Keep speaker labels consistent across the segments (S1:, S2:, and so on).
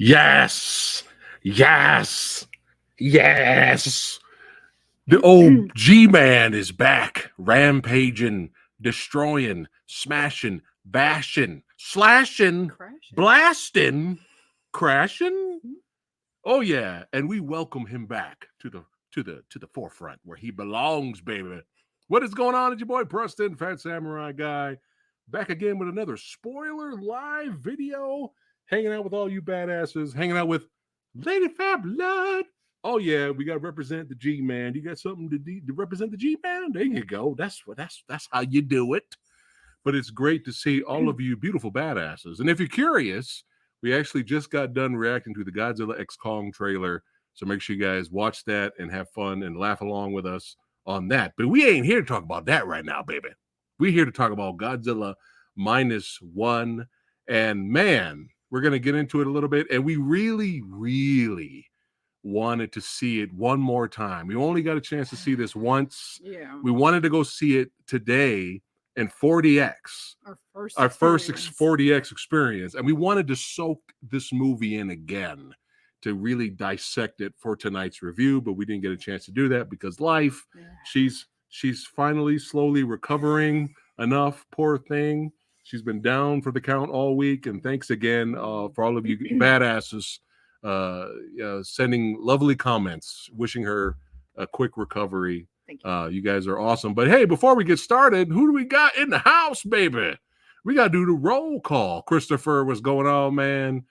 S1: Yes. Yes. Yes. The old G-Man is back, rampaging, destroying, smashing, bashing, slashing, blasting, crashing. Oh yeah, and we welcome him back to the forefront where he belongs, baby. What is going on? It's your boy Preston, Fat Samurai Guy, back again with another spoiler live video, hanging out with all you badasses, hanging out with Lady Phatblood. Oh yeah, we got to represent the G-Man. You got something to represent the G-Man? There you go. That's how you do it. But it's great to see all of you beautiful badasses. And if you're curious, we actually just got done reacting to the Godzilla X Kong trailer. So make sure you guys watch that and have fun and laugh along with us on that. But we ain't here to talk about that right now, baby. We're here to talk about Godzilla -1. And man, we're going to get into it a little bit. And we really, really wanted to see it one more time. We only got a chance to see this once.
S2: Yeah.
S1: We wanted to go see it today in 40X. Our first 40X experience. And we wanted to soak this movie in again to really dissect it for tonight's review, but we didn't get a chance to do that because life. Yeah. She's finally slowly recovering enough, poor thing. She's been down for the count all week, and thanks again for all of you badasses sending lovely comments, wishing her a quick recovery.
S2: Thank you.
S1: You guys are awesome. But hey, before we get started, who do we got in the house, baby? We got to do the roll call. Christopher, what's going on, man?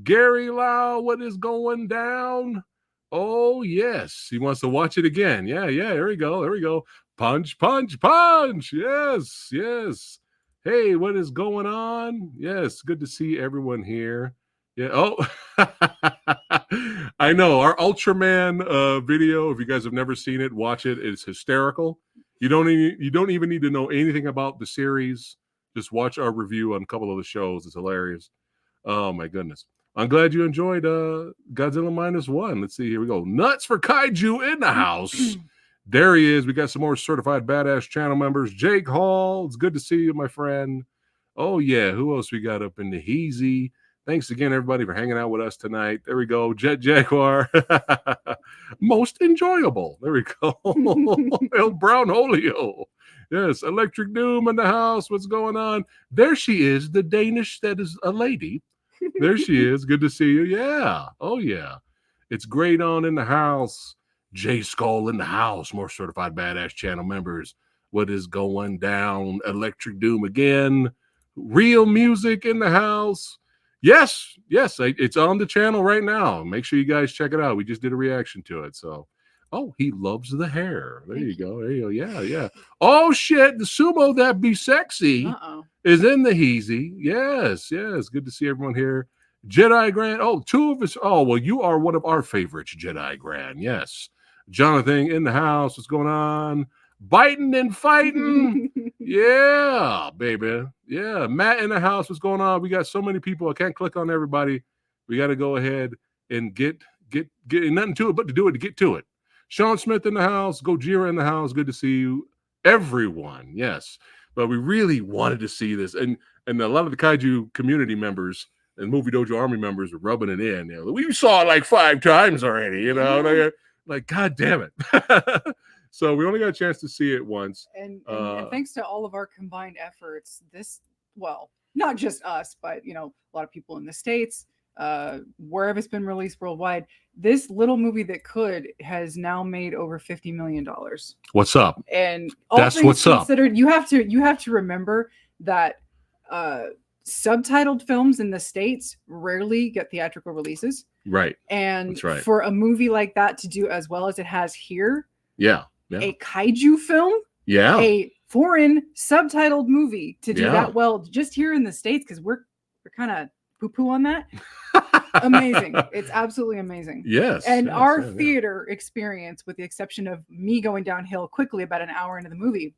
S1: Gary Lau, what is going down? Oh, yes. He wants to watch it again. Yeah. There we go. Punch, punch, punch. Yes. Hey, what is going on? Yes, good to see everyone here. Yeah. Oh, I know our Ultraman video. If you guys have never seen it, watch it. It's hysterical. You don't even need to know anything about the series. Just watch our review on a couple of the shows. It's hilarious. Oh my goodness. I'm glad you enjoyed Godzilla -1. Let's see. Here we go. Nuts for Kaiju in the house. There he is. We got some more certified badass channel members. Jake Hall. It's good to see you, my friend. Oh yeah. Who else we got up in the Heezy? Thanks again, everybody, for hanging out with us tonight. There we go. Jet Jaguar. Most enjoyable. There we go. El Brown Holio. Yes. Electric Doom in the house. What's going on? There she is. The Danish that is a lady. There she is. Good to see you. Yeah. Oh, yeah. It's great on in the house. J Skull in the house. More certified badass channel members. What is going down? Electric Doom again. Real music in the house. Yes, it's on the channel right now. Make sure you guys check it out. We just did a reaction to it. So, oh, he loves the hair. There you go. Yeah. Oh, shit. The sumo that be sexy is in the Heezy. Yes. Good to see everyone here. Jedi Grand. Oh, two of us. Oh, well, you are one of our favorites, Jedi Grand. Yes. Jonathan in the house. What's going on? Biting and fighting. Yeah, baby. Yeah. Matt in the house. What's going on? We got so many people. I can't click on everybody. We got to go ahead and get nothing to it but to do it to get to it. Sean Smith in the house. Gojira in the house. Good to see you. Everyone. Yes. But we really wanted to see this. And a lot of the Kaiju community members and Movie Dojo Army members are rubbing it in. You know, we saw it like 5 times already, you know. Like, God damn it. So we only got a chance to see it once.
S2: And thanks to all of our combined efforts, not just us, but, a lot of people in the States, wherever it's been released worldwide, this little movie that could has now made over $50 million.
S1: What's up?
S2: And all
S1: that's
S2: things
S1: what's
S2: considered,
S1: up.
S2: You have to remember that subtitled films in the States rarely get theatrical releases.
S1: Right.
S2: And
S1: that's right.
S2: For a movie like that to do as well as it has here,
S1: yeah.
S2: A kaiju film, a foreign subtitled movie to do that well just here in the States, because we're kind of poo-poo on that. Amazing. It's absolutely amazing.
S1: Yes.
S2: And our theater experience, with the exception of me going downhill quickly about an hour into the movie,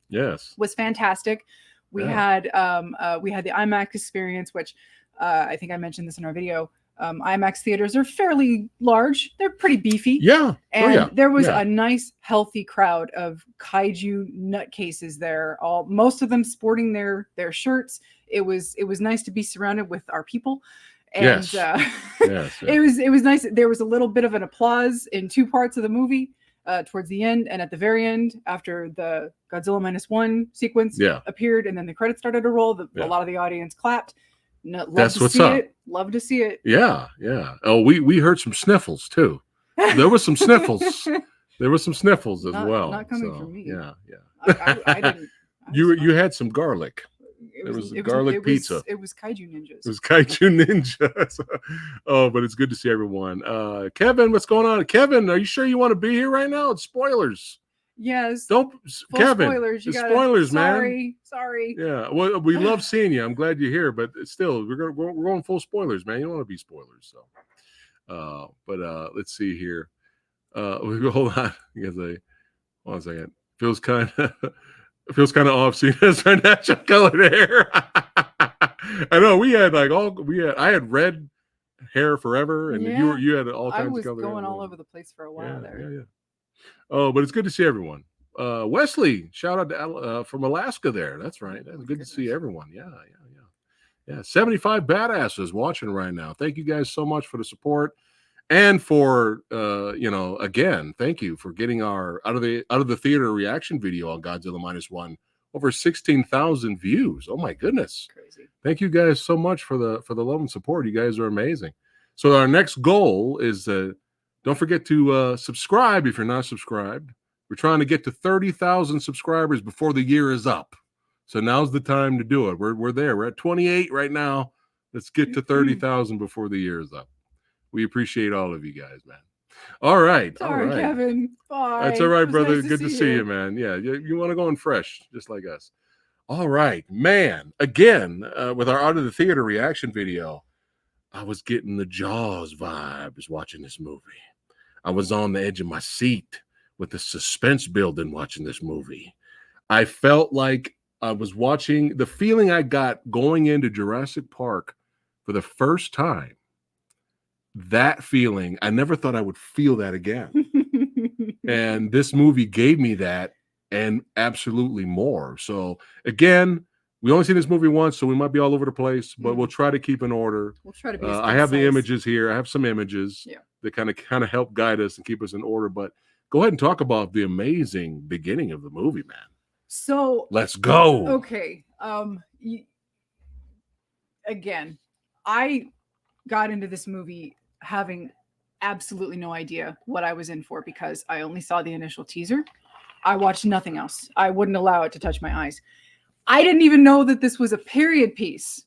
S2: was fantastic. We had the IMAX experience, which I think I mentioned this in our video. IMAX theaters are fairly large. They're pretty beefy.
S1: Yeah.
S2: And there was a nice, healthy crowd of kaiju nutcases there. Most of them sporting their shirts. It was nice to be surrounded with our people. And it was nice. There was a little bit of an applause in two parts of the movie, towards the end and at the very end, after the Godzilla -1 sequence appeared, and then the credits started to roll. A lot of the audience clapped.
S1: That's what's up.
S2: Love to see it.
S1: Yeah. Oh, we heard some sniffles too. There was some sniffles. There were some sniffles as well.
S2: Not coming from me.
S1: Yeah.
S2: I didn't.
S1: You had some garlic. It was garlic pizza.
S2: It was Kaiju Ninjas.
S1: It was Kaiju Ninjas. Oh, but it's good to see everyone. Kevin, what's going on? Kevin, are you sure you want to be here right now? It's spoilers.
S2: Yes.
S1: Kevin.
S2: Spoilers.
S1: Spoilers, man.
S2: Sorry.
S1: Yeah. Well, we love seeing you. I'm glad you're here, but still, we're going full spoilers, man. You don't want to be spoilers, so. But let's see here. Hold on. One second. Feels kind of off seeing as our natural colored hair. I know I had red hair forever, and you had all kinds of color. I was
S2: going all over the place for a while there.
S1: Yeah. Oh, but it's good to see everyone. Wesley, shout out to from Alaska there. That's right. That's good to see everyone. Yeah. 75 badasses watching right now. Thank you guys so much for the support. And for again, thank you for getting our out of the theater reaction video on Godzilla -1 over 16,000 views. Oh my goodness!
S2: Crazy.
S1: Thank you guys so much for the love and support. You guys are amazing. So our next goal is don't forget to subscribe if you're not subscribed. We're trying to get to 30,000 subscribers before the year is up. So now's the time to do it. We're there. We're at 28 right now. Let's get to 30,000 before the year is up. We appreciate all of you guys, man. All right.
S2: Sorry, Kevin. Bye.
S1: That's all right, brother. Good to see you, man. Yeah, you want to go in fresh, just like us. All right, man. Again, with our Out of the Theater reaction video, I was getting the Jaws vibes watching this movie. I was on the edge of my seat with the suspense building watching this movie. I felt like I was watching the feeling I got going into Jurassic Park for the first time. That feeling, I never thought I would feel that again. And this movie gave me that and absolutely more. So again, we only seen this movie once, so we might be all over the place, but we'll try to keep in order.
S2: We'll try to be
S1: I have the images here. I have some images that kind of help guide us and keep us in order. But go ahead and talk about the amazing beginning of the movie, man.
S2: So
S1: let's go.
S2: Okay. Again, I got into this movie having absolutely no idea what I was in for because I only saw the initial teaser. I watched nothing else. I wouldn't allow it to touch my eyes. I didn't even know that this was a period piece.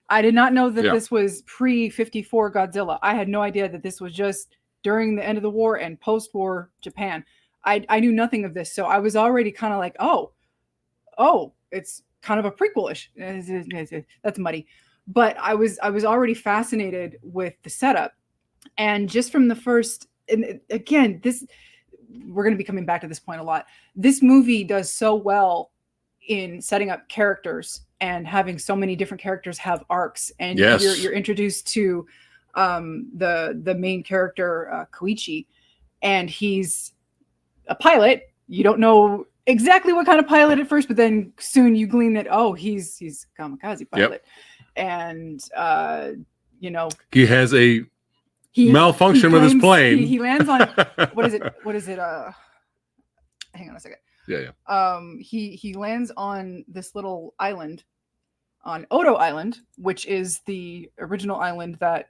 S2: I did not know that this was pre-54 Godzilla. I had no idea that this was just during the end of the war and post-war Japan. I knew nothing of this. So I was already kind of like, oh, it's kind of a prequel-ish. That's muddy. But I was already fascinated with the setup. And just from the first, and again, we're going to be coming back to this point a lot. This movie does so well in setting up characters and having so many different characters have arcs. And you're introduced to the main character, Koichi, and he's a pilot. You don't know exactly what kind of pilot at first, but then soon you glean that, he's a kamikaze pilot. And,
S1: he has a malfunction with his plane.
S2: He lands on, what is it? Hang on a second. He lands on this little island on Odo Island, which is the original island that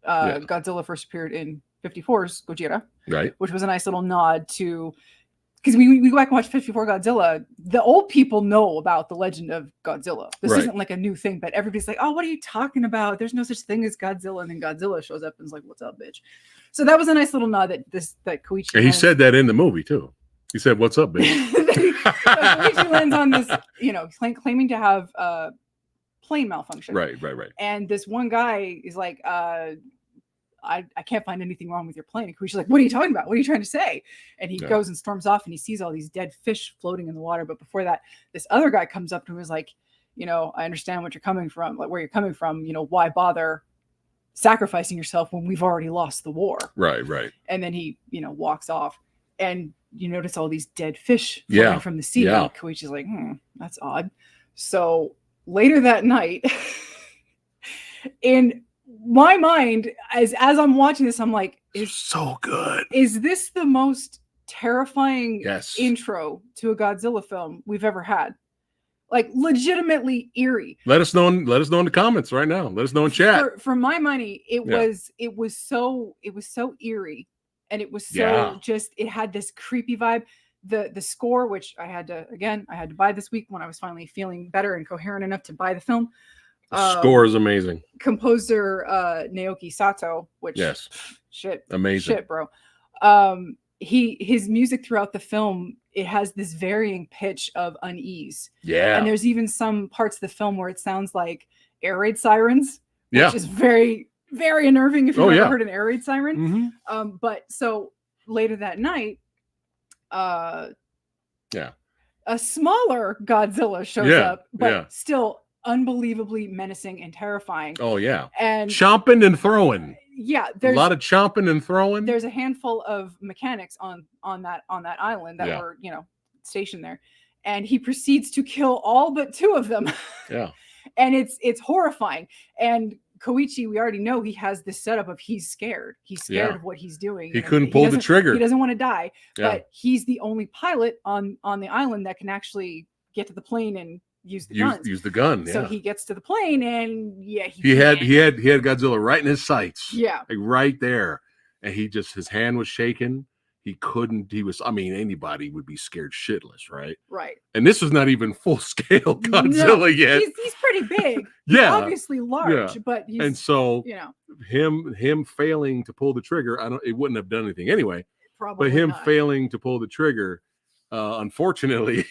S2: Godzilla first appeared in 54's Gojira,
S1: right?
S2: Which was a nice little nod to, because we go back and watch 54 Godzilla. The old people know about the legend of Godzilla. This isn't like a new thing, but everybody's like, "Oh, what are you talking about? There's no such thing as Godzilla." And then Godzilla shows up and is like, "What's up, bitch?" So that was a nice little nod that Koichi.
S1: And he said that in the movie too. He said, "What's up, bitch?"
S2: Koichi lands on this, claiming to have plane malfunction.
S1: Right.
S2: And this one guy is like, I can't find anything wrong with your plane. And Koichi's like, "What are you talking about? What are you trying to say?" And he goes and storms off, and he sees all these dead fish floating in the water. But before that, this other guy comes up to him and is like, "I understand what you're coming from, like where you're coming from. Why bother sacrificing yourself when we've already lost the war?"
S1: Right.
S2: And then he, walks off, and you notice all these dead fish floating from the sea. And Koichi's like, that's odd. So later that night, in my mind, as I'm watching this, I'm like,
S1: is so good.
S2: Is this the most terrifying intro to a Godzilla film we've ever had? Like, legitimately eerie.
S1: Let us know in the comments right now. Let us know in chat.
S2: For my money, it was so eerie, and it was so just, it had this creepy vibe. The score, which I had to buy this week when I was finally feeling better and coherent enough to buy the film.
S1: Score is amazing.
S2: Composer Naoki Sato, which
S1: amazing
S2: shit, bro. His music throughout the film, it has this varying pitch of unease.
S1: Yeah.
S2: And there's even some parts of the film where it sounds like air raid sirens, which is very, very unnerving if you've ever heard an air raid siren.
S1: Mm-hmm.
S2: But so later that night, a smaller Godzilla shows up, but still unbelievably menacing and terrifying.
S1: Oh yeah.
S2: And
S1: chomping and throwing.
S2: Yeah,
S1: there's a lot of chomping and throwing.
S2: There's a handful of mechanics on that island that were, stationed there, and he proceeds to kill all but 2 of them.
S1: Yeah.
S2: And it's horrifying. And Koichi, we already know he has this setup of he's scared. He's scared of what he's doing.
S1: He couldn't pull the trigger.
S2: He doesn't want to die, but he's the only pilot on the island that can actually get to the plane and use the gun. So he gets to the plane, and he had
S1: Godzilla right in his sights.
S2: Yeah,
S1: like right there, and his hand was shaking. He couldn't. Anybody would be scared shitless, right?
S2: Right.
S1: And this was not even full scale Godzilla yet.
S2: He's pretty big. He's obviously large, but he's,
S1: and so him failing to pull the trigger, it wouldn't have done anything anyway.
S2: Probably
S1: but him
S2: not.
S1: Failing to pull the trigger, unfortunately.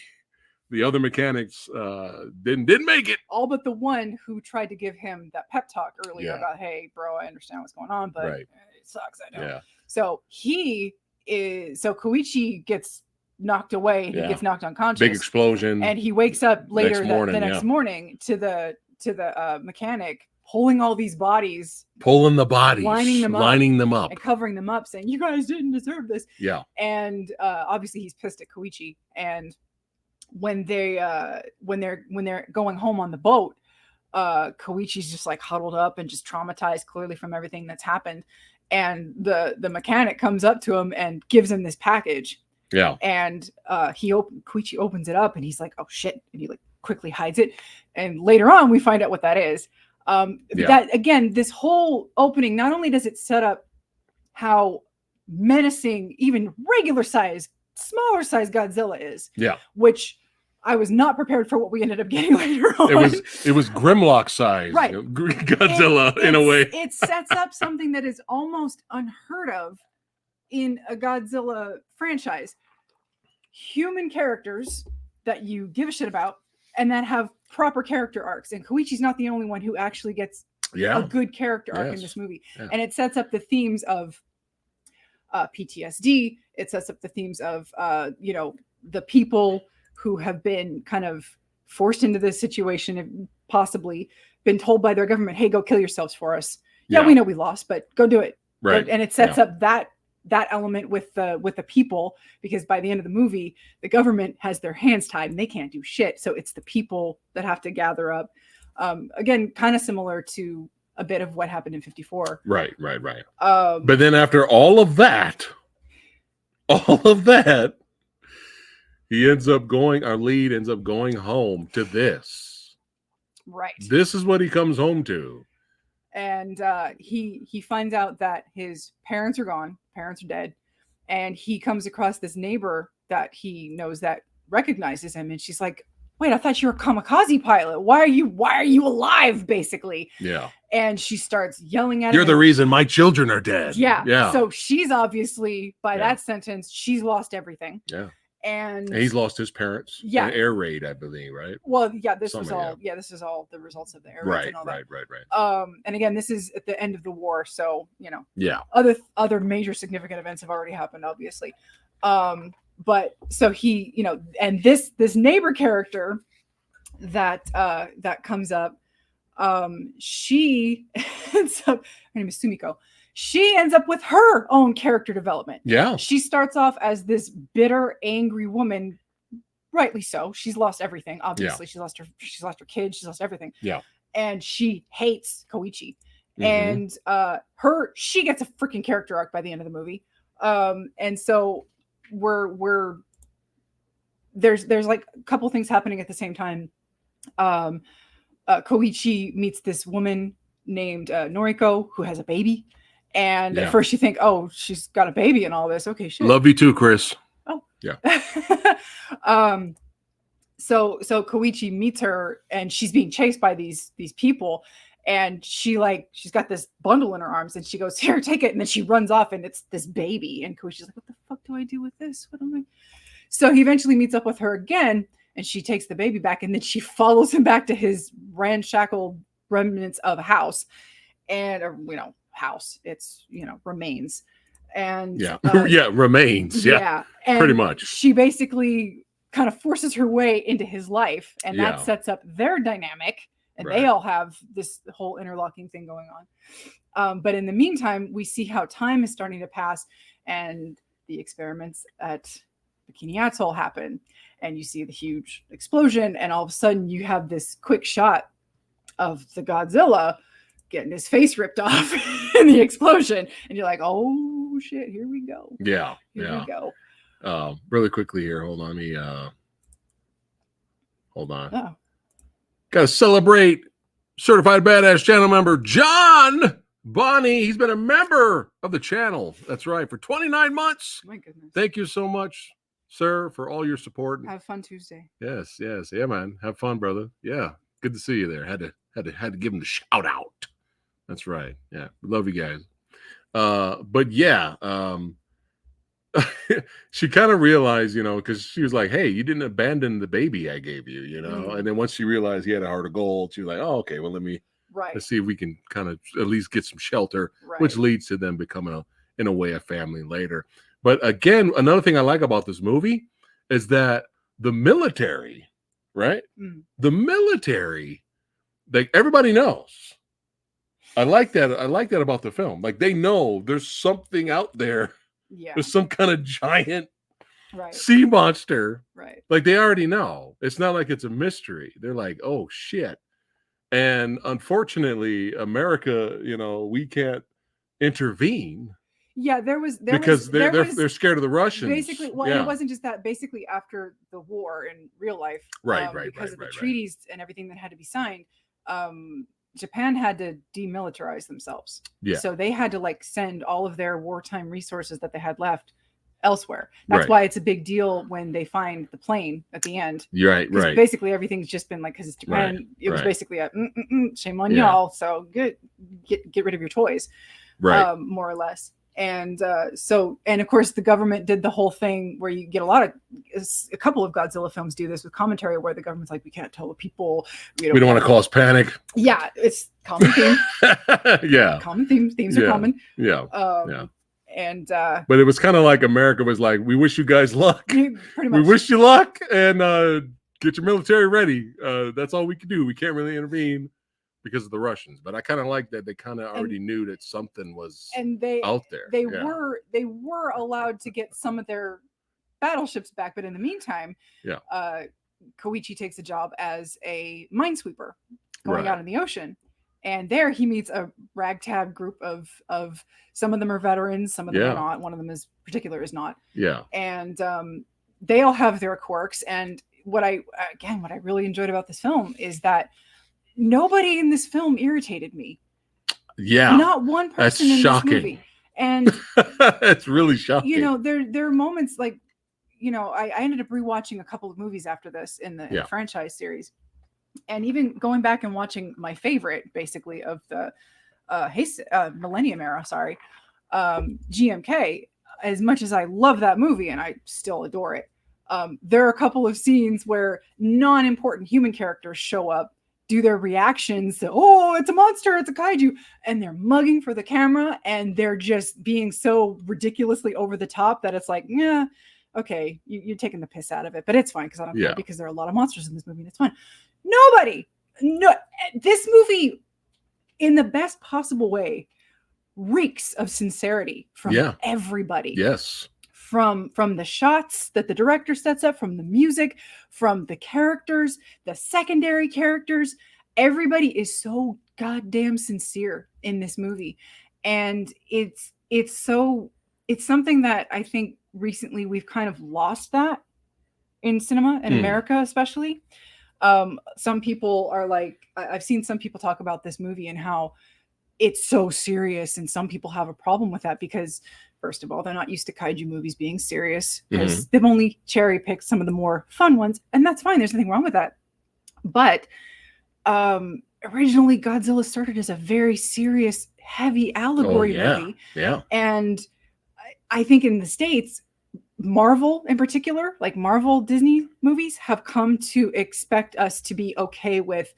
S1: The other mechanics didn't make it.
S2: All but the one who tried to give him that pep talk earlier about, hey, bro, I understand what's going on, but it sucks. I know. Yeah. So Koichi gets knocked away. He gets knocked unconscious.
S1: Big explosion.
S2: And he wakes up later the next morning to the mechanic pulling all these bodies.
S1: Pulling the bodies.
S2: Lining them up. And covering them up, saying, you guys didn't deserve this.
S1: Yeah.
S2: And obviously he's pissed at Koichi. And when they're going home on the boat, Koichi's just like huddled up and just traumatized clearly from everything that's happened. And the mechanic comes up to him and gives him this package.
S1: Yeah.
S2: And Koichi opens it up and he's like, oh shit. And he like quickly hides it. And later on we find out what that is. That again, this whole opening, not only does it set up how menacing even regular size, smaller size Godzilla is.
S1: Yeah.
S2: Which I was not prepared for what we ended up getting later on.
S1: It was Grimlock size,
S2: right?
S1: Godzilla in a way.
S2: It sets up something that is almost unheard of in a Godzilla franchise. Human characters that you give a shit about and that have proper character arcs. And Koichi's not the only one who actually gets a good character arc in this movie. Yeah. And it sets up the themes of PTSD. It sets up the themes of the people who have been kind of forced into this situation and possibly been told by their government, hey, go kill yourselves for us. Yeah, we know we lost, but go do it.
S1: Right.
S2: And it sets up that element with the people, because by the end of the movie, the government has their hands tied and they can't do shit. So it's the people that have to gather up. Again, kind of similar to a bit of what happened in 54.
S1: Right. But then after all of that, our lead ends up going home to this.
S2: Right.
S1: This is what he comes home to.
S2: And he finds out that his parents are gone. Parents are dead. And he comes across this neighbor that he knows that recognizes him. And she's like, wait, I thought you were a kamikaze pilot. Why are you alive, basically?
S1: Yeah.
S2: And she starts yelling at him.
S1: You're the reason my children are dead.
S2: Yeah. So she's obviously, by that sentence, she's lost everything.
S1: Yeah.
S2: And
S1: he's lost his parents.
S2: Yeah.
S1: An air raid, I believe, right?
S2: Well, yeah, this is all the results of the air raids and all that.
S1: Right.
S2: And again, this is at the end of the war, so other major significant events have already happened, obviously. But so he, and this neighbor character that comes up, she ends up, her name is Sumiko. She ends up with her own character development.
S1: Yeah.
S2: She starts off as this bitter, angry woman, rightly so. She's lost everything. Obviously, she's lost her kids. She's lost everything.
S1: Yeah.
S2: And she hates Koichi. And she gets a freaking character arc by the end of the movie. And so there's like a couple things happening at the same time. Koichi meets this woman named Noriko who has a baby. And at first you think, oh, she's got a baby and all this. Okay, shit.
S1: Love you too, Chris.
S2: Oh.
S1: Yeah.
S2: So Koichi meets her and she's being chased by these people. And she's got this bundle in her arms and she goes, here, take it. And then she runs off and it's this baby. And Koichi's like, what the fuck do I do with this? What am I? So he eventually meets up with her again and she takes the baby back and then she follows him back to his ramshackle remnants of a house. And, house, it's, remains. And
S1: remains. Yeah.
S2: And
S1: pretty much.
S2: She basically kind of forces her way into his life. And that sets up their dynamic. And they all have this whole interlocking thing going on. But in the meantime, we see how time is starting to pass and the experiments at Bikini Atoll happen. And you see the huge explosion. And all of a sudden you have this quick shot of the Godzilla getting his face ripped off in the explosion. And you're like, oh, shit, here we go.
S1: Yeah.
S2: Here we go.
S1: Really quickly here. Hold on. Hold on.
S2: Oh.
S1: Got to celebrate Certified Badass channel member John Bonnie. He's been a member of the channel. That's right. For 29 months.
S2: My goodness.
S1: Thank you so much, sir, for all your support.
S2: Have fun Tuesday.
S1: Yes. Yeah, man. Have fun, brother. Yeah. Good to see you there. Had to give him the shout out. That's right. Yeah. Love you guys. But yeah, she kind of realized, because she was like, hey, you didn't abandon the baby I gave you, and then once she realized he had a heart of gold, she was like, oh, okay, well, let's see if we can kind of at least get some shelter, which leads to them becoming in a way a family later. But again, another thing I like about this movie is that the military, right? The military, like everybody knows. I like that about the film. Like they know there's something out there.
S2: Yeah.
S1: There's some kind of giant sea monster.
S2: Right.
S1: Like they already know. It's not like it's a mystery. They're like, oh shit. And unfortunately, America, we can't intervene.
S2: Yeah,
S1: because they're scared of the Russians.
S2: Basically, it wasn't just that. Basically, after the war in real life, because of the treaties and everything that had to be signed, Japan had to demilitarize themselves. Yeah. So they had to send all of their wartime resources that they had left elsewhere. That's why it's a big deal when they find the plane at the end.
S1: Right.
S2: Basically, everything's just been because it's Japan. It was basically a shame on y'all. So get rid of your toys, more or less. And and of course the government did the whole thing where you get a couple of Godzilla films do this with commentary where the government's like, we can't tell the people,
S1: we don't want to cause panic.
S2: Yeah, it's common theme. Common themes are common. And
S1: but it was kind of like America was like, we wish you guys luck.
S2: Pretty much.
S1: We wish you luck and get your military ready. That's all we can do. We can't really intervene because of the Russians, but I kind of like that they kind of already knew that something was out there.
S2: They were allowed to get some of their battleships back, but in the meantime, Koichi takes a job as a minesweeper going out in the ocean, and there he meets a ragtag group of some of them are veterans, some of them are not. One of them is not. Yeah, and they all have their quirks. And what I really enjoyed about this film is that nobody in this film irritated me. Yeah. Not one person in this movie. And
S1: it's really shocking.
S2: There are moments like, I ended up rewatching a couple of movies after this in the franchise series. And even going back and watching my favorite, basically, of the Millennium era, GMK, as much as I love that movie and I still adore it, there are a couple of scenes where non-important human characters show up, do their reactions to, oh, it's a monster, it's a kaiju, and they're mugging for the camera and they're just being so ridiculously over the top that it's like, yeah, okay, you're taking the piss out of it, but it's fine because I don't care, because there are a lot of monsters in this movie and it's fun. This movie, in the best possible way, reeks of sincerity from everybody.
S1: Yes.
S2: From the shots that the director sets up, from the music, from the characters, the secondary characters, everybody is so goddamn sincere in this movie, and it's something that I think recently we've kind of lost that in cinema in America, especially. Some people are like, I've seen some people talk about this movie and how it's so serious, and some people have a problem with that because, first of all, they're not used to kaiju movies being serious because they've only cherry picked some of the more fun ones, and that's fine. There's nothing wrong with that. But originally, Godzilla started as a very serious, heavy allegory movie.
S1: Yeah.
S2: And I think in the States, Marvel in particular, like Marvel Disney movies, have come to expect us to be okay with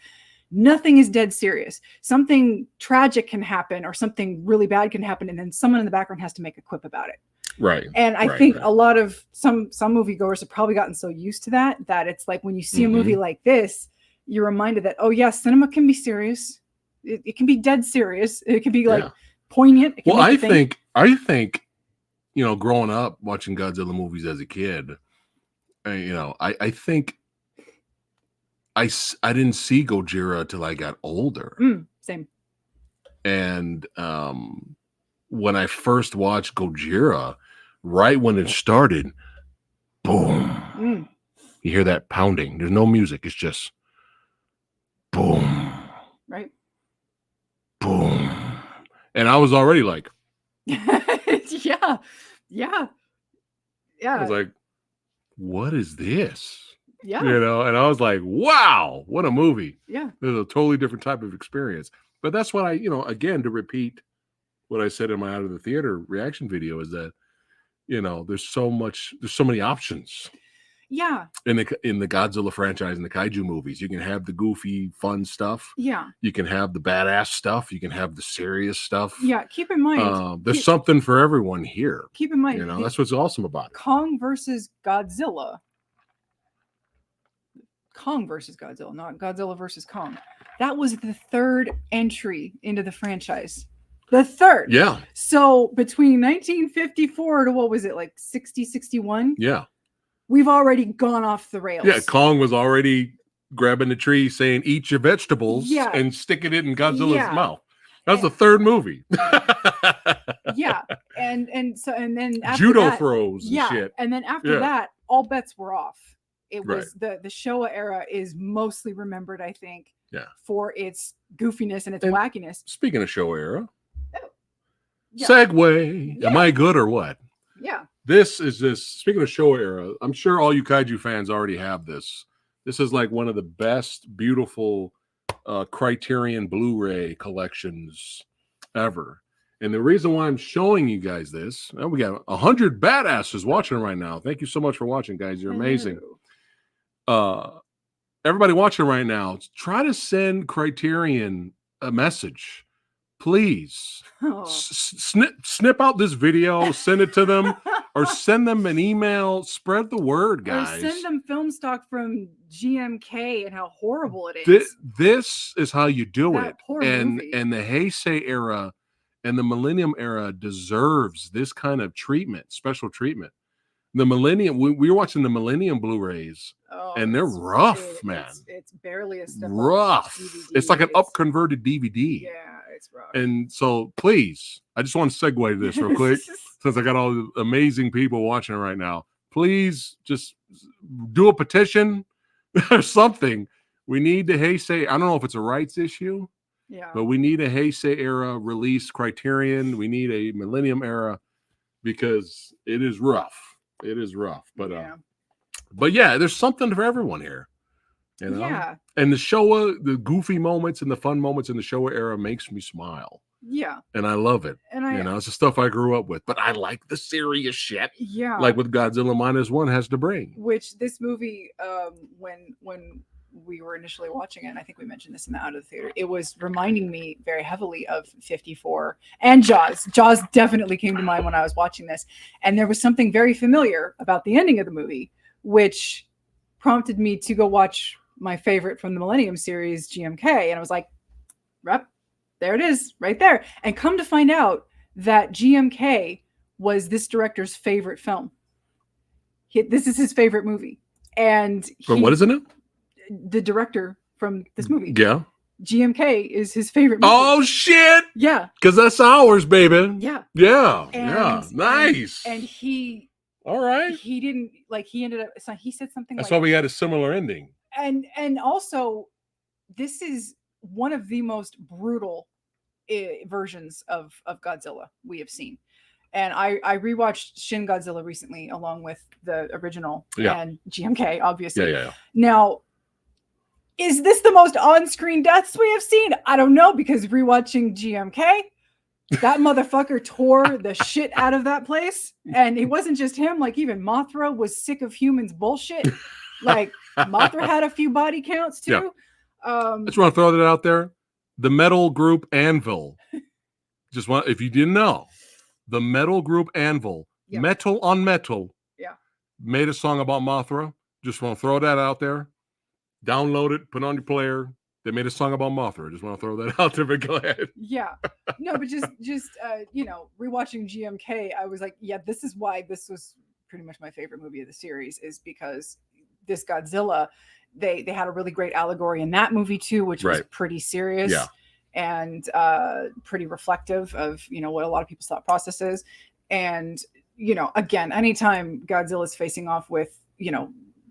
S2: nothing is dead serious. Something tragic can happen or something really bad can happen, and then someone in the background has to make a quip about it.
S1: Right.
S2: And I think a lot of some moviegoers have probably gotten so used to that it's like when you see a movie like this, you're reminded that, oh yeah, cinema can be serious. It can be dead serious. It can be like poignant.
S1: Well, I think, you know, growing up watching Godzilla movies as a kid, you know, I think I didn't see Gojira till I got older.
S2: Same.
S1: And when I first watched Gojira, right when it started, boom. You hear that pounding. There's no music. It's just boom.
S2: Right.
S1: Boom. And I was already like,
S2: yeah.
S1: I was like, what is this?
S2: Yeah.
S1: You know, and I was like, wow, what a movie.
S2: Yeah.
S1: There's a totally different type of experience. But that's what I, you know, again, to repeat what I said in my Out of the Theater reaction video is that, you know, there's so many options.
S2: Yeah.
S1: In the Godzilla franchise and the kaiju movies, you can have the goofy, fun stuff.
S2: Yeah.
S1: You can have the badass stuff. You can have the serious stuff.
S2: Yeah. Keep in mind,
S1: there's something for everyone here.
S2: Keep in mind,
S1: you know, that's what's awesome about it.
S2: Kong versus Godzilla. Kong versus Godzilla, not Godzilla versus Kong. That was the third entry into the franchise. The third.
S1: Yeah.
S2: So between 1954 to what was it, like 60, 61?
S1: Yeah.
S2: We've already gone off the rails.
S1: Yeah, Kong was already grabbing the tree saying, eat your vegetables and sticking it in Godzilla's mouth. That was the third movie.
S2: Yeah. And then after
S1: Judo
S2: that,
S1: throws and shit.
S2: And then after that, all bets were off. It was the Showa era is mostly remembered, I think, for its goofiness and its wackiness.
S1: Speaking of Showa era, segue. Yeah. Am I good or what?
S2: Yeah.
S1: This is just, speaking of Showa era, I'm sure all you kaiju fans already have this. This is like one of the best, beautiful Criterion Blu-ray collections ever. And the reason why I'm showing you guys this, we got 100 badasses watching right now. Thank you so much for watching, guys. You're amazing. Everybody watching right now, try to send Criterion a message. Please snip out this video, send it to them, or send them an email. Spread the word, guys.
S2: Or send them film stock from GMK and how horrible it is.
S1: This is how you do
S2: that
S1: it.
S2: Movie.
S1: And the Heisei era and the Millennium era deserves this kind of treatment, special treatment. The Millennium, we were watching the Millennium Blu-rays, and they're rough, man.
S2: It's barely a step
S1: rough. It's like an up-converted DVD.
S2: Yeah, it's rough.
S1: And so, please, I just want to segue this real quick, since I got all the amazing people watching right now. Please, just do a petition or something. We need the Heisei. I don't know if it's a rights issue, but we need a Heisei era release Criterion. We need a Millennium era because it is rough. It is rough, but yeah, there's something for everyone here, you know.
S2: Yeah.
S1: And the Showa, the goofy moments and the fun moments in the Showa era makes me smile.
S2: Yeah.
S1: And I love it. And you know, it's the stuff I grew up with. But I like the serious shit.
S2: Yeah.
S1: Like with Godzilla -1 has to bring.
S2: Which this movie, when we were initially watching it, and I think we mentioned this in the Out of the Theater, it was reminding me very heavily of 54 and Jaws. Jaws definitely came to mind when I was watching this. And there was something very familiar about the ending of the movie, which prompted me to go watch my favorite from the Millennium series, GMK. And I was like, there it is, right there. And come to find out that GMK was this director's favorite film. This is his favorite movie. And
S1: what is it now?
S2: The director from this movie.
S1: Yeah.
S2: GMK is his favorite movie.
S1: Oh shit!
S2: Yeah,
S1: because that's ours, baby.
S2: Yeah,
S1: yeah, nice.
S2: And he,
S1: all right,
S2: he didn't like. He ended up. So he said something.
S1: That's
S2: like,
S1: why we had a similar ending.
S2: And also, this is one of the most brutal versions of Godzilla we have seen. And I rewatched Shin Godzilla recently, along with the original and GMK, obviously.
S1: Yeah.
S2: Now, is this the most on-screen deaths we have seen? I don't know, because rewatching GMK, that motherfucker tore the shit out of that place. And it wasn't just him, like even Mothra was sick of humans bullshit. Like Mothra had a few body counts too.
S1: I just want to throw that out there. The metal group Anvil, if you didn't know, the metal group Anvil, Metal on Metal, made a song about Mothra. Just want to throw that out there. Download it, put it on your player. They made a song about Mothra. Just want to throw that out there, but go ahead.
S2: Yeah. No, but just rewatching GMK, I was like, yeah, this is why this was pretty much my favorite movie of the series, is because this Godzilla, they had a really great allegory in that movie too, which was pretty serious and pretty reflective of, what a lot of people's thought process is. And, again, anytime Godzilla's facing off with,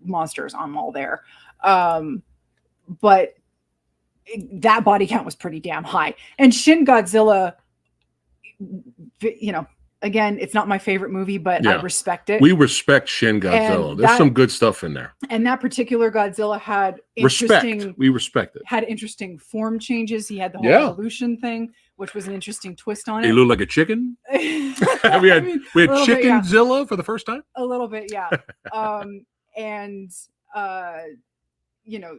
S2: monsters, I'm all there. But that body count was pretty damn high. And Shin Godzilla, again, it's not my favorite movie, but I respect it.
S1: We respect Shin Godzilla. There's some good stuff in there.
S2: And that particular Godzilla had interesting.
S1: We respect it.
S2: Had interesting form changes. He had the whole evolution thing, which was an interesting twist on it.
S1: He looked like a chicken. we had Chickenzilla for the first time.
S2: A little bit, yeah.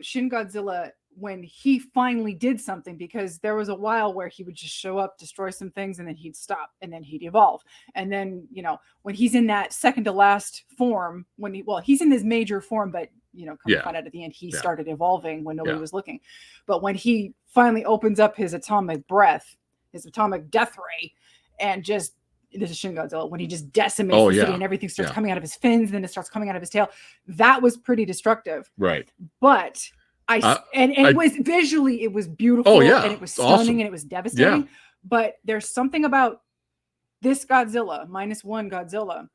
S2: Shin Godzilla, when he finally did something, because there was a while where he would just show up, destroy some things, and then he'd stop, and then he'd evolve. And then, when he's in that second to last form, he's in his major form, but, come to find out at the end, he started evolving when nobody was looking. But when he finally opens up his atomic breath, his atomic death ray, and just, this is Shin Godzilla, when he just decimates the city and everything starts coming out of his fins, then it starts coming out of his tail. That was pretty destructive.
S1: Right.
S2: But it was visually, it was beautiful and it was stunning and it was devastating. Yeah. But there's something about this Godzilla, -1 Godzilla,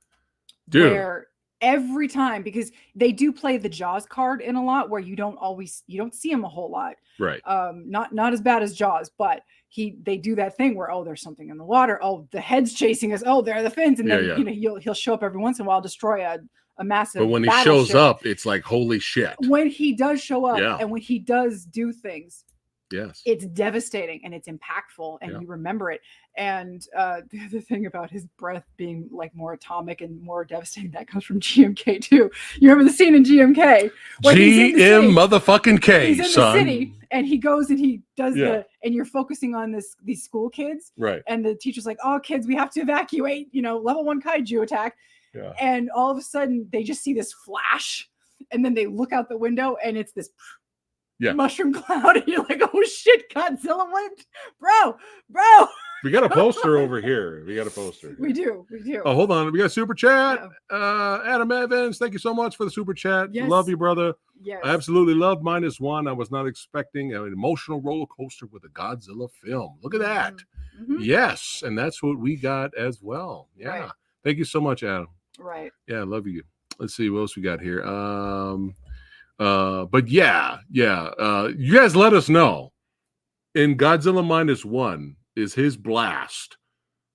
S2: where every time, because they do play the Jaws card in a lot, where you don't see him a whole lot.
S1: Right.
S2: Not as bad as Jaws, but they do that thing where, there's something in the water. The head's chasing us. There are the fins. And then, he'll show up every once in a while, destroy a massive.
S1: But when he shows up, it's like, holy shit.
S2: When he does show up and when he does do things,
S1: yes,
S2: it's devastating and it's impactful and you remember it. And the other thing about his breath being like more atomic and more devastating, that comes from GMK too. You remember the scene in GMK?
S1: GM motherfucking K,
S2: he's in
S1: son.
S2: the city and he goes and he does and you're focusing on these school kids.
S1: Right.
S2: And the teacher's like, kids, we have to evacuate, level 1 kaiju attack.
S1: Yeah.
S2: And all of a sudden they just see this flash and then they look out the window and it's this mushroom cloud. And you're like, oh shit, Godzilla went. Bro.
S1: We got a poster over here.
S2: We do.
S1: Oh, hold on. We got a super chat. Adam Evans, thank you so much for the super chat.
S2: Yes.
S1: Love you, brother.
S2: Yes.
S1: I absolutely love -1. I was not expecting an emotional roller coaster with a Godzilla film. Look at that. Mm-hmm. Yes. And that's what we got as well. Yeah. Right. Thank you so much, Adam.
S2: Right.
S1: Yeah, I love you. Let's see what else we got here. But you guys let us know. In Godzilla -1, is his blast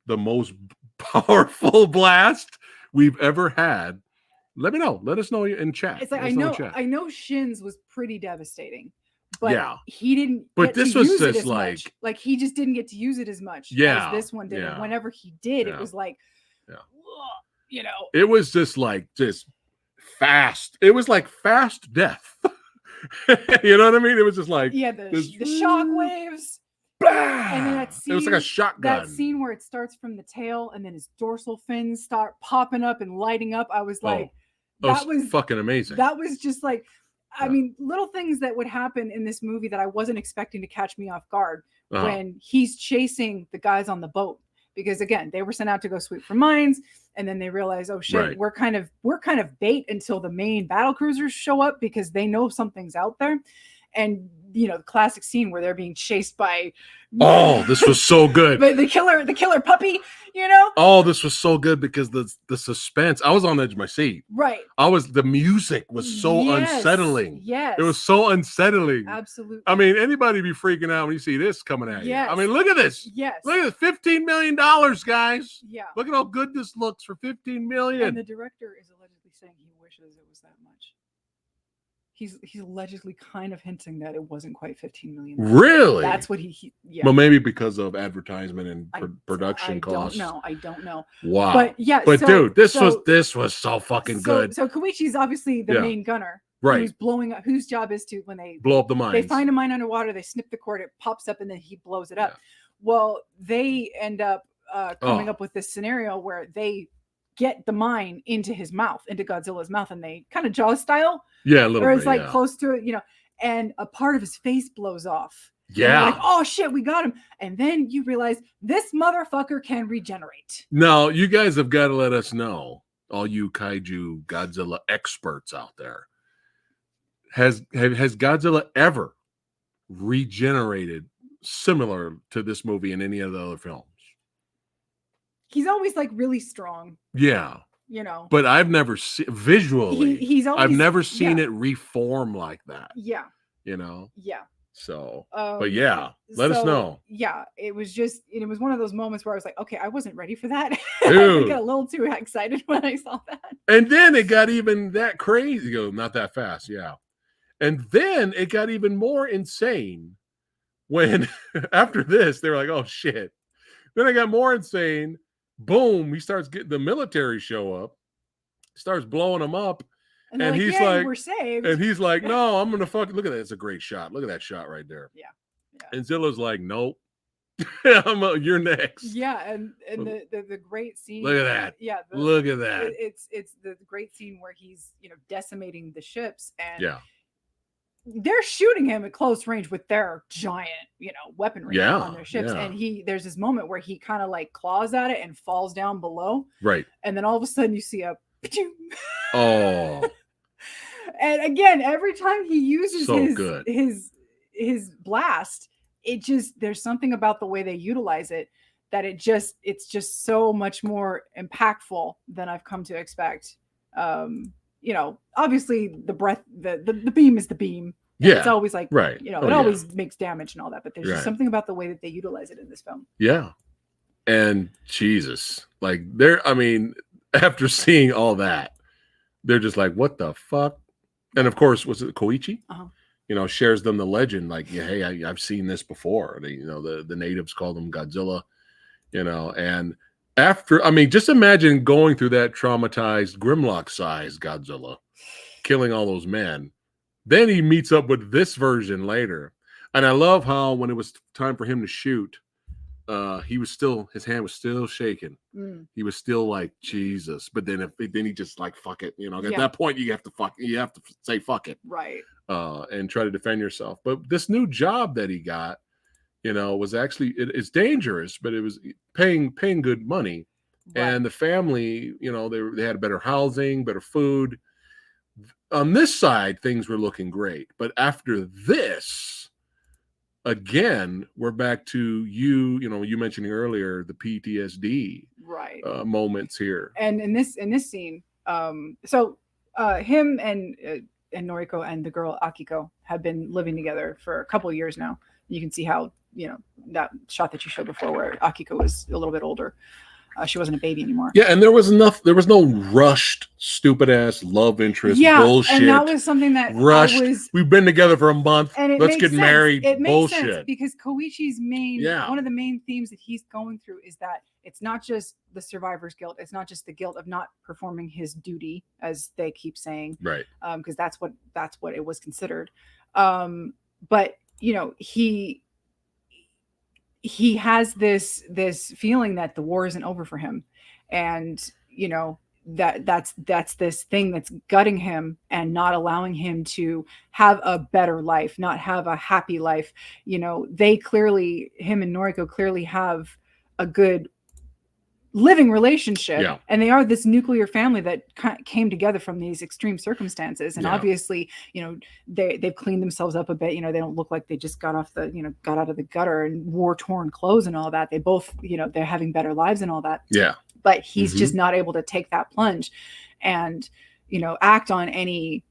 S1: the most powerful blast we've ever had? Let me know. Let us know in chat.
S2: It's like I know Shin's was pretty devastating, but he didn't.
S1: But this was just
S2: like he just didn't get to use it as much as this one did. And whenever he did, it was like,
S1: it was just fast. It was like fast death. You know what I mean? It was just like
S2: the shock waves. And then that scene,
S1: it was like a shotgun.
S2: That scene where it starts from the tail and then his dorsal fins start popping up and lighting up. I was like, that was
S1: fucking amazing.
S2: That was just like, I mean, little things that would happen in this movie that I wasn't expecting to catch me off guard when he's chasing the guys on the boat. Because again, they were sent out to go sweep for mines, and then they realize, oh shit, we're kind of bait until the main battle cruisers show up because they know something's out there. And the classic scene where they're being chased by.
S1: Oh, this was so good.
S2: But the killer puppy,
S1: Oh, this was so good because the suspense. I was on the edge of my seat.
S2: Right.
S1: The music was so unsettling.
S2: Yes.
S1: It was so unsettling.
S2: Absolutely.
S1: I mean, anybody be freaking out when you see this coming at you. I mean, look at this.
S2: Yes.
S1: Look at this. $15 million, guys.
S2: Yeah.
S1: Look at how good this looks for $15 million.
S2: And the director is allegedly saying he wishes it was that much. He's allegedly kind of hinting that it wasn't quite 15 million.
S1: Really?
S2: That's what he
S1: yeah. Well, maybe because of advertisement and production costs.
S2: I don't know.
S1: Wow.
S2: But yeah.
S1: But dude, this was so fucking good.
S2: So Koichi's obviously the main gunner.
S1: Right.
S2: Who's blowing up? Whose job is to when they
S1: blow up the mines?
S2: They find a mine underwater. They snip the cord. It pops up, and then he blows it up. Yeah. Well, they end up coming up with this scenario where they get the mine into his mouth, into Godzilla's mouth, and they kind of Jaws style.
S1: Yeah, a little bit.
S2: Or it's like close to it, and a part of his face blows off.
S1: Yeah.
S2: Like, oh shit, we got him. And then you realize this motherfucker can regenerate.
S1: No, you guys have got to let us know, all you kaiju Godzilla experts out there. Has Godzilla ever regenerated similar to this movie in any of the other films?
S2: He's always like really strong.
S1: Yeah. But I've never seen visually.
S2: He's always,
S1: I've never seen it reform like that.
S2: Yeah.
S1: Yeah. So, but let us know.
S2: Yeah, it was one of those moments where I was like, okay, I wasn't ready for that. I got a little too excited when I saw that.
S1: And then it got even that crazy. Not that fast. Yeah. And then it got even more insane when after this, they were like, oh shit. Then it got more insane. Boom, he starts getting the military show up, starts blowing them up. And he's like,
S2: we're saved.
S1: And he's like, no, I'm gonna fucking look at that. It's a great shot. Look at that shot right there.
S2: Yeah.
S1: And Zilla's like, nope. You're next.
S2: Yeah, and the great scene.
S1: Look at that.
S2: Yeah.
S1: Look at that.
S2: It's the great scene where he's decimating the ships, and
S1: yeah,
S2: they're shooting him at close range with their giant, weaponry on their ships.
S1: Yeah.
S2: And there's this moment where he kind of like claws at it and falls down below.
S1: Right.
S2: And then all of a sudden you see a
S1: oh.
S2: And again, every time he uses
S1: so
S2: his blast, there's something about the way they utilize it that it's just so much more impactful than I've come to expect. Obviously the breath, the beam is the beam.
S1: Yeah.
S2: It's always like,
S1: right.
S2: It always makes damage and all that, but there's just something about the way that they utilize it in this film.
S1: Yeah. And Jesus, like after seeing all that, they're just like, what the fuck? And of course, was it Koichi?
S2: Uh-huh.
S1: Shares them the legend, like, hey, I've seen this before. The natives call them Godzilla, and after, just imagine going through that traumatized Grimlock-sized Godzilla, killing all those men. Then he meets up with this version later. And I love how when it was time for him to shoot, his hand was still shaking. He was still like, Jesus. But then he just like, fuck it. At that point you have to say fuck it.
S2: Right.
S1: And try to defend yourself. But this new job that he got, was actually, it's dangerous, but it was paying good money. Right. And the family, they had better housing, better food. On this side, things were looking great. But after this, again, we're back to you mentioning earlier the PTSD moments here.
S2: And in this scene, him and Noriko and the girl Akiko have been living together for a couple of years now. You can see how that shot that you showed before, where Akiko was a little bit older. She wasn't a baby anymore.
S1: Yeah, and there was no rushed, stupid ass love interest bullshit.
S2: And that was something that
S1: rushed. We've been together for a month.
S2: And
S1: let's get married.
S2: It makes
S1: bullshit.
S2: Sense because Koichi's one of the main themes that he's going through is that it's not just the survivor's guilt. It's not just the guilt of not performing his duty, as they keep saying.
S1: Right.
S2: Because that's what it was considered. But he has this feeling that the war isn't over for him, and that's this thing that's gutting him and not allowing him to have a better life, not have a happy life. Him and Noriko clearly have a good living relationship.
S1: Yeah.
S2: And they are this nuclear family that came together from these extreme circumstances. And obviously, you know, they've cleaned themselves up a bit. You know, they don't look like they just got out of the gutter and wore torn clothes and all that. They both, you know, they're having better lives and all that.
S1: Yeah.
S2: But he's just not able to take that plunge and, you know, act on any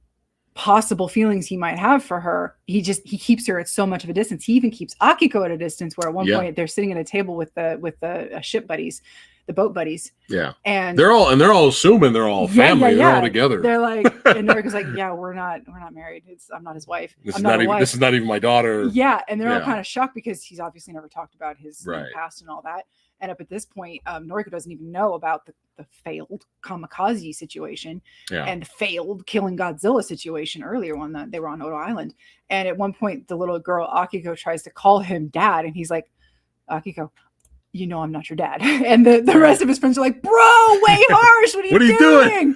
S2: possible feelings he might have for her. He keeps her at so much of a distance. He even keeps Akiko at a distance, where at one point they're sitting at a table with the ship buddies, the boat buddies.
S1: Yeah.
S2: And
S1: they're all assuming they're all family. They're all together.
S2: They're like, and Noriko's like, yeah, we're not married. I'm not his wife.
S1: This is not even my daughter.
S2: Yeah. And they're all kind of shocked because he's obviously never talked about his past and all that. And up at this point, Noriko doesn't even know about the failed kamikaze situation and the failed killing Godzilla situation earlier when they were on Odo Island. And at one point, the little girl Akiko tries to call him dad, and he's like, Akiko, you know I'm not your dad. And the rest of his friends are like, bro, way harsh. What are you doing?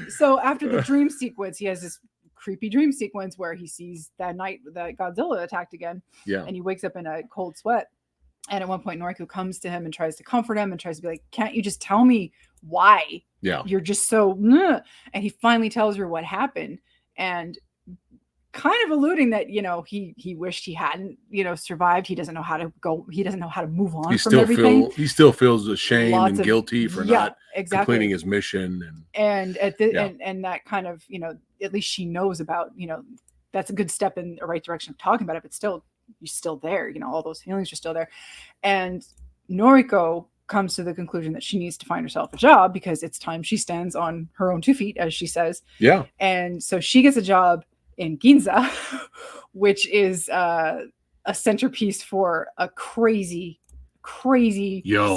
S2: So after the dream sequence, he has this creepy dream sequence where he sees that night that Godzilla attacked again. Yeah. And he wakes up in a cold sweat. And at one point, Noriko comes to him and tries to comfort him and tries to be like, can't you just tell me why you're just so... And he finally tells her what happened. And kind of alluding that, you know, he wished he hadn't, you know, survived. He doesn't know how to go. He doesn't know how to move on from everything.
S1: He still feels ashamed and guilty for not completing his mission. And
S2: that kind of, you know, at least she knows about, you know, that's a good step in the right direction of talking about it, but still... you're still there, you know, all those feelings are still there. And Noriko comes to the conclusion that she needs to find herself a job because it's time she stands on her own 2 feet, as she says. Yeah. And so she gets a job in Ginza, which is a centerpiece for a crazy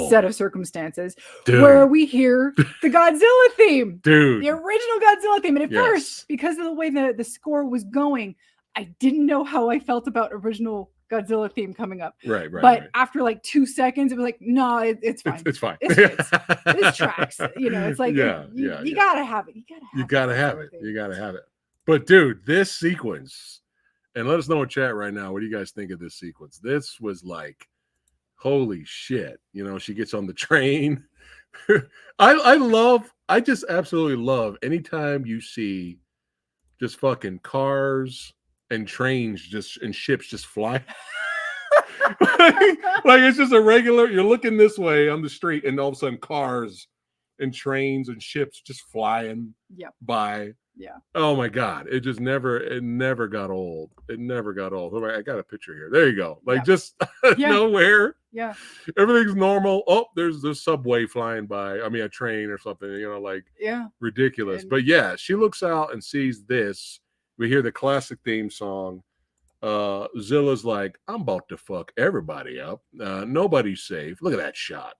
S2: set of circumstances, where we hear the Godzilla theme, the original Godzilla theme. And at first, because of the way the score was going, I didn't know how I felt about original Godzilla theme coming up. Right. But after like 2 seconds, it was like, no, it's fine. It's fine. This tracks. You know, it's like, you gotta have it. You gotta have it.
S1: But dude, this sequence, and let us know in chat right now, what do you guys think of this sequence? This was like, holy shit. You know, she gets on the train. I just absolutely love anytime you see just fucking cars and trains and ships just fly. like it's just a regular, you're looking this way on the street and all of a sudden cars and trains and ships just flying by. Yeah. Oh my God. It never got old. It never got old. I got a picture here. There you go. Like just nowhere. Yeah. Everything's normal. Oh, there's the subway flying by. I mean, a train or something, you know, like ridiculous. But yeah, she looks out and sees this. We hear the classic theme song. Zilla's like, I'm about to fuck everybody up. Nobody's safe. Look at that shot.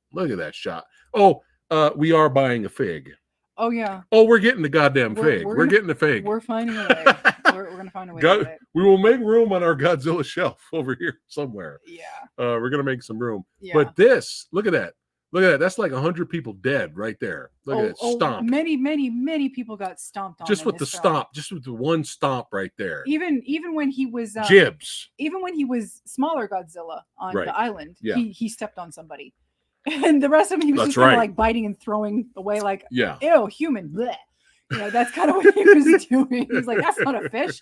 S1: Oh, we are buying a fig.
S2: Oh, yeah.
S1: Oh, we're getting the goddamn fig. We're getting the fig.
S2: We're finding a way. We're going to find a way to it.
S1: We will make room on our Godzilla shelf over here somewhere. Yeah. We're going to make some room. Yeah. But this, look at that. Look at that. That's like 100 people dead right there. Look at it. Stomped.
S2: Many people got stomped on.
S1: Just with the stomp. Just with the one stomp right there.
S2: Even when he was...
S1: Jibs.
S2: Even when he was smaller Godzilla on the island, he stepped on somebody. And the rest of him, he was just kind of like biting and throwing away like, ew, human. Bleh. You know, that's kind of what he was doing. He was like, that's not a fish.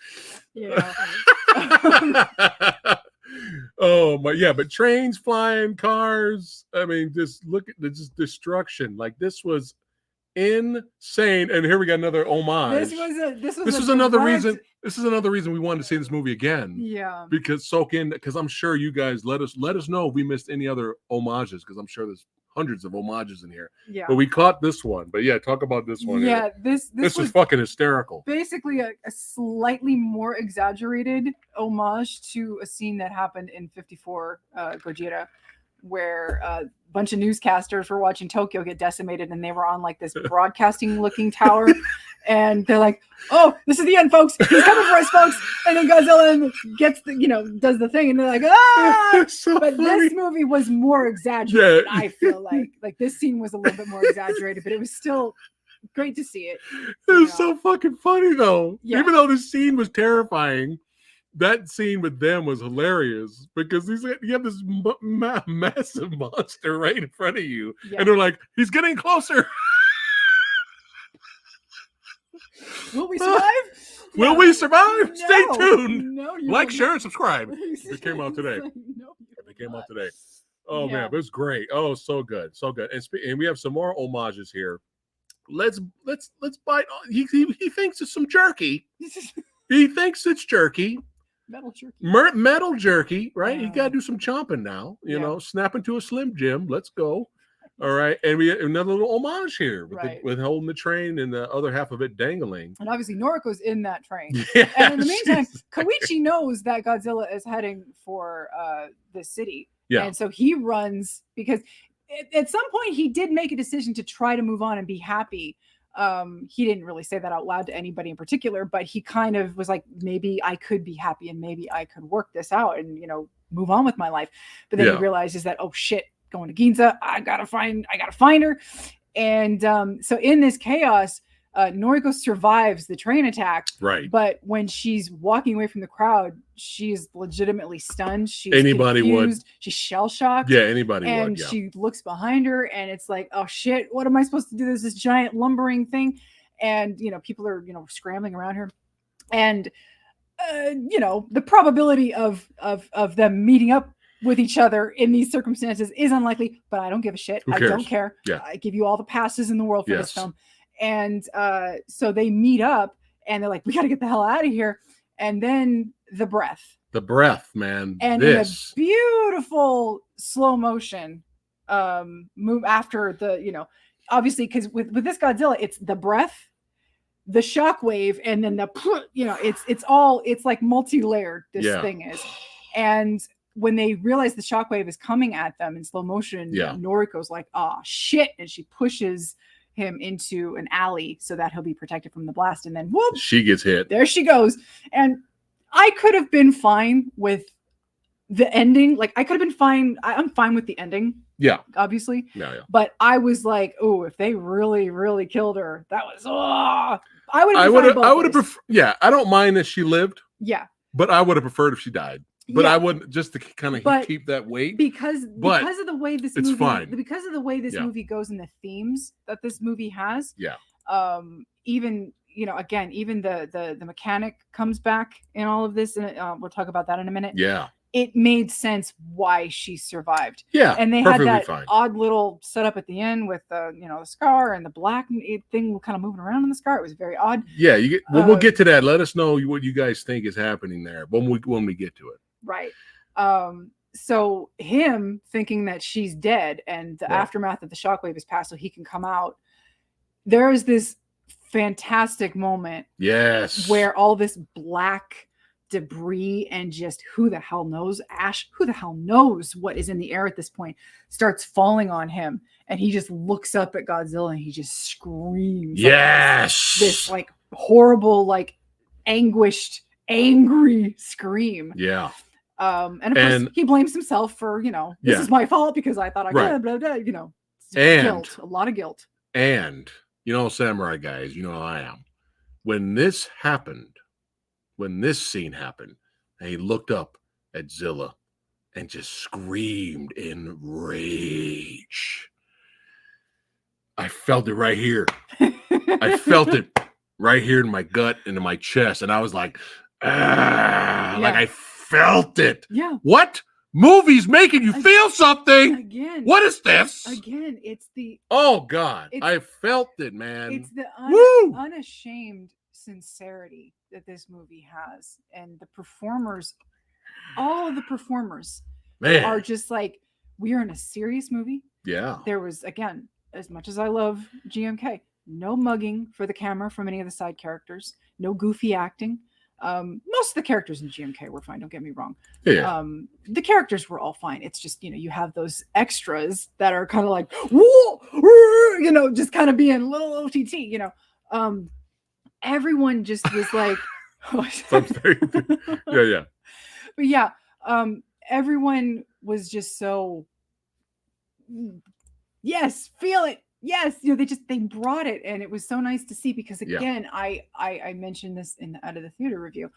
S2: You know.
S1: Oh my, yeah, but trains flying, cars. I mean, just look at the destruction. Like this was insane. And here we got another homage. This is another reason. This is another reason we wanted to see this movie again. Yeah. Because I'm sure you guys let us know if we missed any other homages, because I'm sure there's hundreds of homages in here. Yeah. But we caught this one. But yeah, talk about this one.
S2: Yeah,
S1: here. This was fucking hysterical.
S2: Basically a slightly more exaggerated homage to a scene that happened in 54 Gojira, where a bunch of newscasters were watching Tokyo get decimated, and they were on like this broadcasting looking tower. And they're like, oh, this is the end, folks. He's coming for us, folks. And then Godzilla gets does the thing. And they're like, ah! So but funny. This movie was more exaggerated, I feel like. Like this scene was a little bit more exaggerated, but it was still great to see it.
S1: It was so fucking funny, though. Yeah. Even though this scene was terrifying, that scene with them was hilarious because you have this massive monster right in front of you, and they're like, he's getting closer.
S2: Will we survive?
S1: Will we survive? Stay tuned.
S2: No,
S1: like, share, and subscribe. It came out today.
S2: No,
S1: it came out today. Oh man, it was great. Oh, so good, so good. And we have some more homages here. Let's bite. He thinks it's some jerky. He thinks it's jerky.
S2: Metal jerky.
S1: Metal jerky, right? You gotta do some chomping now. You know, snap into a Slim Jim. Let's go. All right, and we have another little homage here with holding the train and the other half of it dangling.
S2: And obviously Noriko's in that train.
S1: Yeah,
S2: and in the meantime, Koichi knows that Godzilla is heading for the city.
S1: Yeah.
S2: And so he runs because at some point he did make a decision to try to move on and be happy. He didn't really say that out loud to anybody in particular, but he kind of was like, maybe I could be happy and maybe I could work this out and, you know, move on with my life. But then he realizes that, oh shit, going to Ginza, I gotta find her. And so in this chaos, Noriko survives the train attack.
S1: Right.
S2: But when she's walking away from the crowd, she's legitimately stunned. She's
S1: anybody
S2: confused.
S1: would.
S2: She's shell-shocked.
S1: Yeah, anybody would.
S2: And she looks behind her and it's like, oh shit, what am I supposed to do? There's this giant lumbering thing. And, you know, people are, you know, scrambling around her. And, you know, the probability of them meeting up with each other in these circumstances is unlikely, but I don't give a shit. I don't care.
S1: Yeah.
S2: I give you all the passes in the world for this film. And so they meet up and they're like, we got to get the hell out of here. And then the breath,
S1: man.
S2: And in a beautiful slow motion move after the, you know, obviously because with this Godzilla, it's the breath, the shockwave, and then the, you know, it's like multi-layered, this thing is. And when they realize the shockwave is coming at them in slow motion, Noriko's like, oh shit. And she pushes him into an alley so that he'll be protected from the blast. And then whoop,
S1: she gets hit.
S2: There she goes. And I could have been fine with the ending. Like I could have been fine. I'm fine with the ending.
S1: Yeah.
S2: Obviously.
S1: Yeah.
S2: But I was like, oh, if they really, really killed her, that was, I would have
S1: preferred. Yeah. I don't mind that she lived.
S2: Yeah.
S1: But I would have preferred if she died. But I wouldn't, just to kind of keep that weight
S2: because of the way this movie,
S1: fine.
S2: Because of the way this movie goes and the themes that this movie has.
S1: Yeah.
S2: Even, you know, again, even the mechanic comes back in all of this, and we'll talk about that in a minute.
S1: Yeah.
S2: It made sense why she survived.
S1: Yeah.
S2: And they had that odd little setup at the end with the, you know, the scar and the black thing kind of moving around in the scar. It was very odd.
S1: Yeah. We'll get to that. Let us know what you guys think is happening there when we get to it.
S2: Right. So him thinking that she's dead and the aftermath of the shockwave is passed so he can come out. There is this fantastic moment.
S1: Yes.
S2: Where all this black debris and just who the hell knows, ash, who the hell knows what is in the air at this point, starts falling on him. And he just looks up at Godzilla and he just screams.
S1: Yes.
S2: Like this like horrible, like anguished, angry scream.
S1: Yeah.
S2: And of course he blames himself for, you know, this is my fault because I thought I could, blah, blah, you know, guilt, a lot of guilt.
S1: And, you know, Samurai Guys, you know how I am. When this scene happened, and he looked up at Zilla and just screamed in rage. I felt it right here. I felt it right here in my gut and in my chest. And I was like, like I felt it.
S2: Yeah.
S1: What? Movies making you feel something.
S2: Again.
S1: What is this?
S2: Again, it's the...
S1: Oh, God. I felt it, man.
S2: It's the unashamed sincerity that this movie has. And the performers, all of the performers are just like, we are in a serious movie.
S1: Yeah.
S2: There was, again, as much as I love GMK, no mugging for the camera from any of the side characters. No goofy acting. Most of the characters in GMK were fine, don't get me wrong.
S1: Yeah.
S2: The characters were all fine. It's just, you know, you have those extras that are kind of like, whoa, you know, just kind of being little OTT, you know. Everyone just was like,
S1: yeah.
S2: But yeah, everyone was just so, yes, feel it. Yes, you know, they brought it, and it was so nice to see because again, I mentioned this in the Out of the Theater review.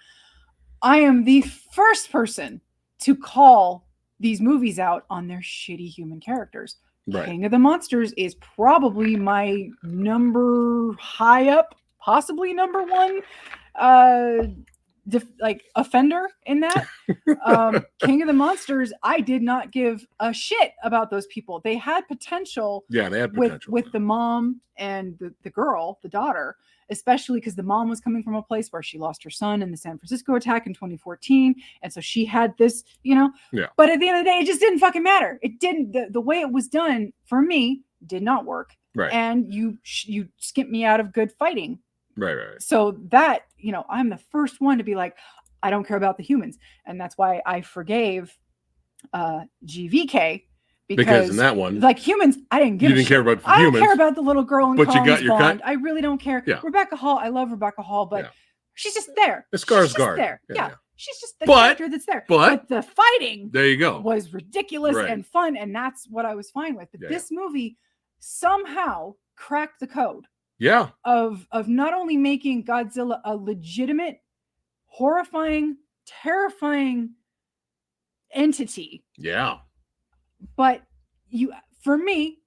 S2: I am the first person to call these movies out on their shitty human characters. Right. King of the Monsters is probably my number high up, possibly number one offender in that. King of the Monsters, I did not give a shit about those people. They had potential.
S1: Yeah, they had potential
S2: with the mom and the girl, the daughter, especially because the mom was coming from a place where she lost her son in the San Francisco attack in 2014, and so she had this, Yeah. But at the end of the day, it just didn't fucking matter. It didn't. The way it was done for me did not work.
S1: Right.
S2: And you skimped me out of good fighting.
S1: Right.
S2: So that, I'm the first one to be like, I don't care about the humans. And that's why I forgave GVK. Because
S1: in that one,
S2: like humans, I didn't give a shit.
S1: You didn't care about humans.
S2: I don't care about the little girl in
S1: but
S2: Collins
S1: you got your
S2: Bond.
S1: cut.
S2: I really don't care.
S1: Yeah.
S2: Rebecca Hall, I love Rebecca Hall, but she's just there.
S1: It's Skarsgård.
S2: There. Yeah. She's just the character that's there.
S1: But
S2: the fighting
S1: there you go.
S2: Was ridiculous and fun, and that's what I was fine with. But this movie somehow cracked the code.
S1: Yeah.
S2: Of not only making Godzilla a legitimate, horrifying, terrifying entity.
S1: Yeah.
S2: But for me,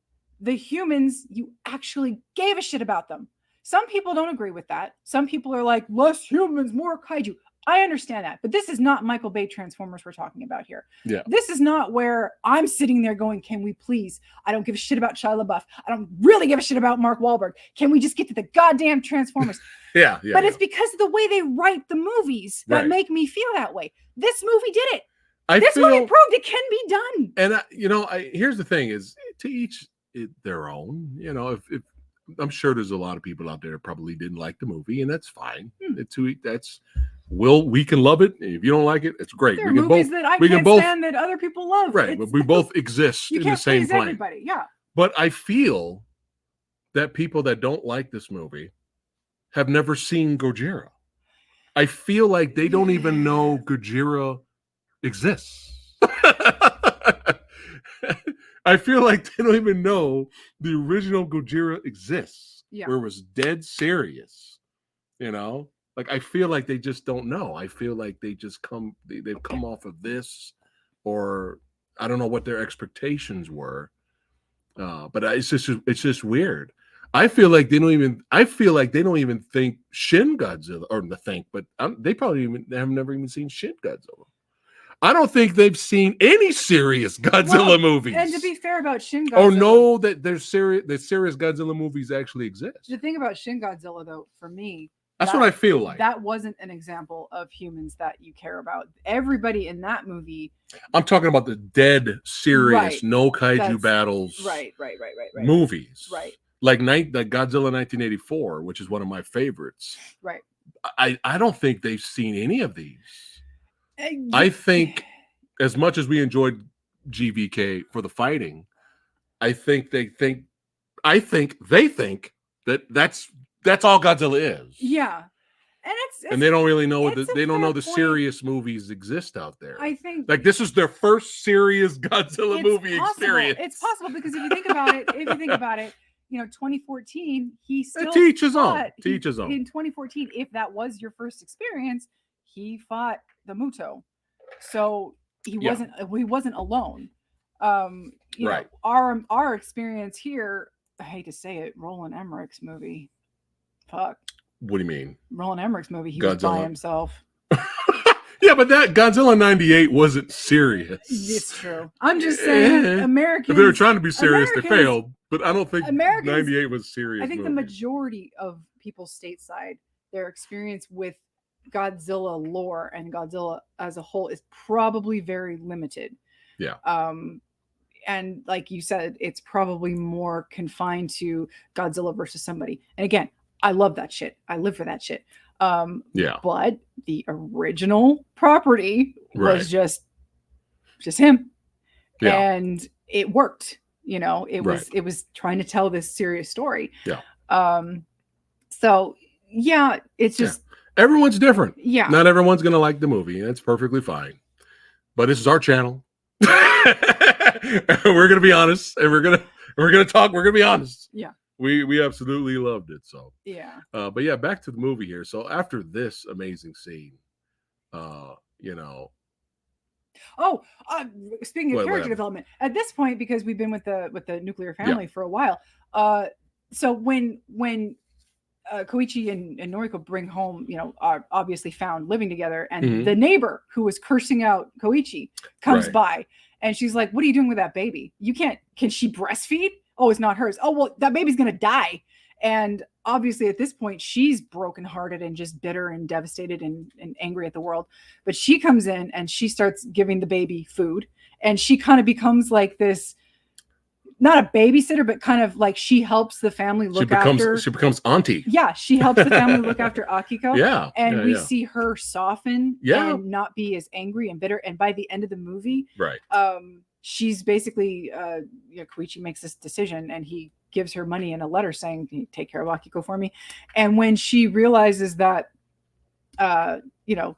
S2: the humans, you actually gave a shit about them. Some people don't agree with that. Some people are like, less humans, more kaiju. I understand that, but this is not Michael Bay Transformers we're talking about here.
S1: Yeah.
S2: This is not where I'm sitting there going, can we please? I don't give a shit about Shia LaBeouf. I don't really give a shit about Mark Wahlberg. Can we just get to the goddamn Transformers?
S1: Yeah.
S2: But it's because of the way they write the movies that make me feel that way. This movie did it. This movie proved it can be done.
S1: And here's the thing: is to each their own. If I'm sure there's a lot of people out there that probably didn't like the movie, and that's fine. We can love it. If you don't like it, it's great.
S2: There are movies that I can't stand that other people love.
S1: Right, but we both exist in the same plane.
S2: Everybody, yeah.
S1: But I feel that people that don't like this movie have never seen Gojira. I feel like they don't even know Gojira exists. I feel like they don't even know the original Gojira exists.
S2: Yeah.
S1: Where it was dead serious. Like I feel like they just don't know. I feel like they've come off of this, or I don't know what their expectations were. But it's just weird. I feel like they don't even think Shin Godzilla, or but they probably have never even seen Shin Godzilla. I don't think they've seen any serious Godzilla movies.
S2: And to be fair about Shin Godzilla,
S1: or know that there's serious Godzilla movies actually exist.
S2: The thing about Shin Godzilla, though, for me,
S1: that's what I feel like.
S2: That wasn't an example of humans that you care about. Everybody in that movie.
S1: I'm talking about the dead, serious, no kaiju battles.
S2: Right.
S1: Movies.
S2: Right.
S1: Like Godzilla 1984, which is one of my favorites.
S2: Right.
S1: I don't think they've seen any of these. I think, as much as we enjoyed GVK for the fighting, I think they think that that's all Godzilla is.
S2: Yeah,
S1: and they don't really know they don't know the serious movies exist out there.
S2: I think
S1: like this is their first serious Godzilla movie experience.
S2: It's possible because if you think about it, 2014, he still
S1: to each his own. In
S2: 2014, if that was your first experience, he fought the Muto, so he wasn't alone.
S1: Right.
S2: Our experience here, I hate to say it, Roland Emmerich's movie. Fuck.
S1: What do you mean?
S2: Roland Emmerich's movie. He was by himself.
S1: Yeah, but that Godzilla 98 wasn't serious.
S2: It's true. I'm just saying, Americans.
S1: If they were trying to be serious, they failed. But I don't think 98 was serious.
S2: I think the majority of people stateside, their experience with Godzilla lore and Godzilla as a whole is probably very limited.
S1: Yeah.
S2: And like you said, it's probably more confined to Godzilla versus somebody. And again, I love that shit. I live for that shit.
S1: Yeah.
S2: But the original property was just him. Yeah. And it worked. It was trying to tell this serious story.
S1: Yeah.
S2: So yeah, it's just
S1: everyone's different.
S2: Yeah.
S1: Not everyone's gonna like the movie. That's perfectly fine. But this is our channel. We're gonna be honest, and we're gonna talk. We're gonna be honest.
S2: Yeah.
S1: We absolutely loved it. So
S2: yeah.
S1: But yeah, back to the movie here. So after this amazing scene, You know.
S2: Oh, speaking of character development, at this point, because we've been with the nuclear family for a while, so when Koichi and Noriko bring home, are obviously found living together, and the neighbor who was cursing out Koichi comes by, and she's like, "What are you doing with that baby? Can she breastfeed? Oh, it's not hers. Oh, well, that baby's gonna die." And obviously at this point she's brokenhearted and just bitter and devastated and angry at the world. But she comes in and she starts giving the baby food, and she kind of becomes like this, not a babysitter, but kind of like she helps the family look after.
S1: She becomes auntie.
S2: Yeah, she helps the family look after Akiko.
S1: Yeah.
S2: And we see her soften and not be as angry and bitter. And by the end of the movie, she's basically, Koichi makes this decision and he gives her money in a letter saying, "Take care of Akiko for me." And when she realizes that, that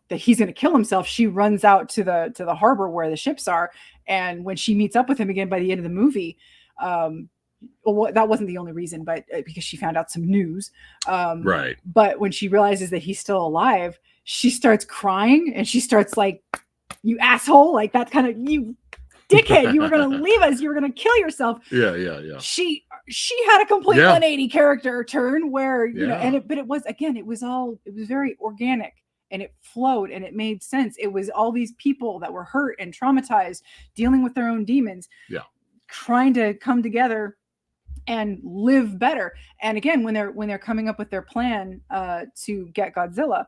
S2: he's going to kill himself, she runs out to the harbor where the ships are. And when she meets up with him again by the end of the movie, well, that wasn't the only reason, but because she found out some news. But when she realizes that he's still alive, she starts crying and she starts like, "You asshole," like that kind of, "You dickhead, you were going to leave us, you were going to kill yourself."
S1: Yeah.
S2: She had a complete 180 character turn where, but it was very organic and it flowed and it made sense. It was all these people that were hurt and traumatized, dealing with their own demons, trying to come together and live better. And again, when they're coming up with their plan to get Godzilla,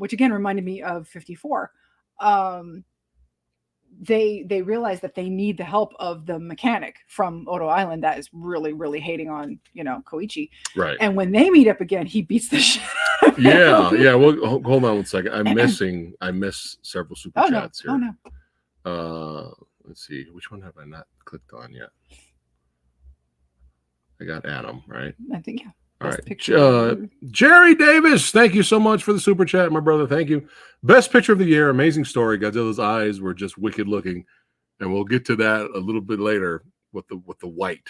S2: which again reminded me of 54, they realize that they need the help of the mechanic from Odo Island that is really, really hating on, Koichi.
S1: Right.
S2: And when they meet up again, he beats the shit out of him.
S1: Yeah. Well, hold on one second. I miss several super chats here.
S2: Oh
S1: no. Let's see. Which one have I not clicked on yet? I got Adam, right?
S2: I think, yeah.
S1: All right. Jerry Davis, thank you so much for the super chat, my brother. Thank you. Best picture of the year. Amazing story. Godzilla's eyes were just wicked looking. And we'll get to that a little bit later with the white.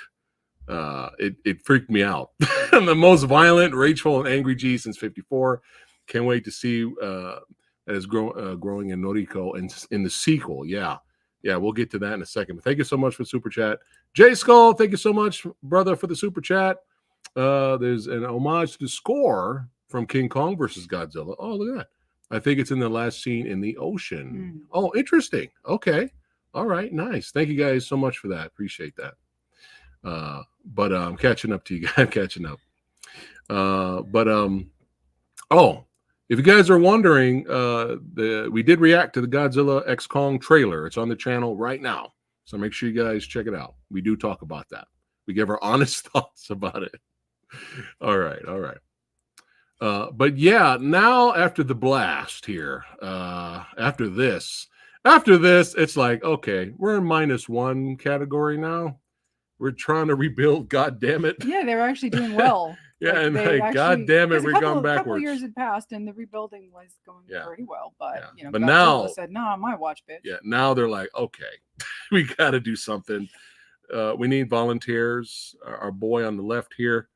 S1: It freaked me out. The most violent, rageful, and angry G since 54. Can't wait to see that is growing in Noriko and in the sequel. Yeah, we'll get to that in a second. But thank you so much for the super chat. Jay Skull, thank you so much, brother, for the super chat. There's an homage to the score from King Kong versus Godzilla. Oh, look at that. I think it's in the last scene in the ocean. Oh, interesting. Okay. All right. Nice. Thank you guys so much for that. Appreciate that. But I'm catching up to you guys. Catching up. If you guys are wondering, we did react to the Godzilla X Kong trailer. It's on the channel right now. So make sure you guys check it out. We do talk about that. We give our honest thoughts about it. All right. But yeah, now after the blast here, after this, it's like, okay, we're in -1 category now. We're trying to rebuild. God damn it.
S2: Yeah, they were actually doing well.
S1: And God damn it, we're going backwards. A couple
S2: years had passed, and the rebuilding was going pretty well. But
S1: but now
S2: said, "No, on my watch, bitch."
S1: Yeah, now they're like, okay, we got to do something. We need volunteers. Our boy on the left here,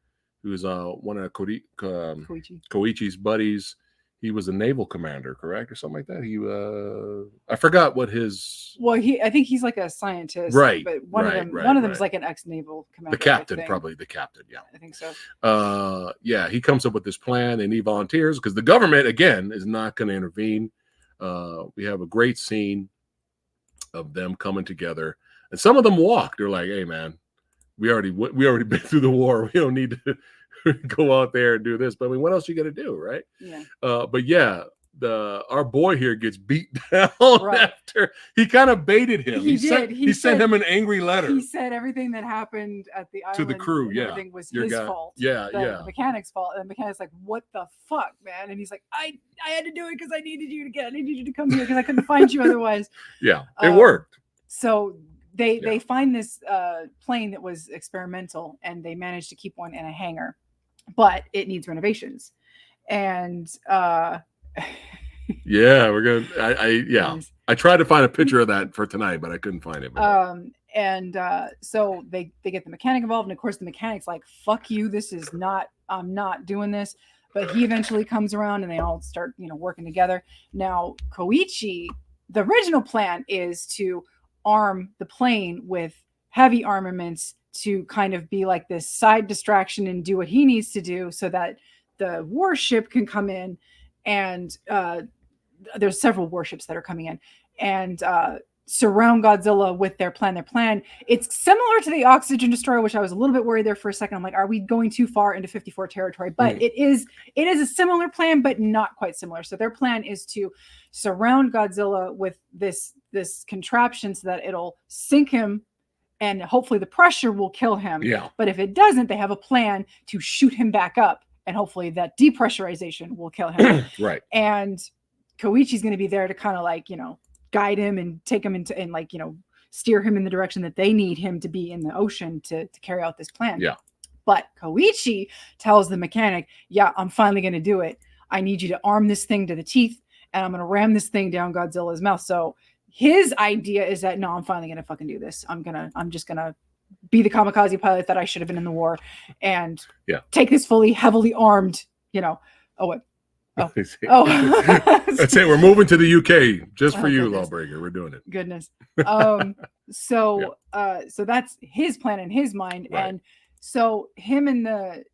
S1: who's one of Koichi's buddies. He was a naval commander, correct, or something like that. He, I forgot what his.
S2: Well, I think he's like a scientist,
S1: right?
S2: But one of them is like an ex-naval commander.
S1: The captain, probably the captain. Yeah,
S2: I think so.
S1: Yeah, he comes up with this plan. They need volunteers because the government again is not going to intervene. We have a great scene of them coming together, and some of them walk. They're like, "Hey, man, we already been through the war. We don't need to." Go out there and do this, but I mean, what else are you gonna do, right?
S2: Yeah.
S1: But yeah, our boy here gets beat down after he kind of baited him. He sent him an angry letter.
S2: He said everything that happened at the island
S1: to the crew. Yeah,
S2: everything was his fault.
S1: The
S2: mechanic's fault. And the mechanic's like, "What the fuck, man?" And he's like, "I had to do it because I needed you to come here because I couldn't find you otherwise."
S1: Yeah, it worked.
S2: So they find this plane that was experimental, and they managed to keep one in a hangar. But it needs renovations, and
S1: we're gonna. I tried to find a picture of that for tonight, but I couldn't find it.
S2: So they get the mechanic involved, and of course the mechanic's like, "Fuck you! This is not. I'm not doing this." But he eventually comes around and they all start, working together. Now, Koichi, the original plan is to arm the plane with heavy armaments to kind of be like this side distraction and do what he needs to do so that the warship can come in. And there's several warships that are coming in and surround Godzilla with their plan. It's similar to the Oxygen Destroyer, which I was a little bit worried there for a second. I'm like, are we going too far into 54 territory? But it is a similar plan, but not quite similar. So their plan is to surround Godzilla with this contraption so that it'll sink him and hopefully the pressure will kill him.
S1: Yeah.
S2: But if it doesn't, they have a plan to shoot him back up and hopefully that depressurization will kill him.
S1: Right.
S2: And Koichi's going to be there to kind of like, guide him and take him into and like, steer him in the direction that they need him to be in the ocean to carry out this plan.
S1: Yeah.
S2: But Koichi tells the mechanic, yeah, I'm finally going to do it. I need you to arm this thing to the teeth and I'm going to ram this thing down Godzilla's mouth. So his idea is that, no, I'm finally going to fucking do this. I'm just going to be the kamikaze pilot that I should have been in the war and take this heavily armed, Oh.
S1: That's it. We're moving to the UK just for you, goodness. Lawbreaker. We're doing it.
S2: Goodness. So that's his plan in his mind. Right. And so him and the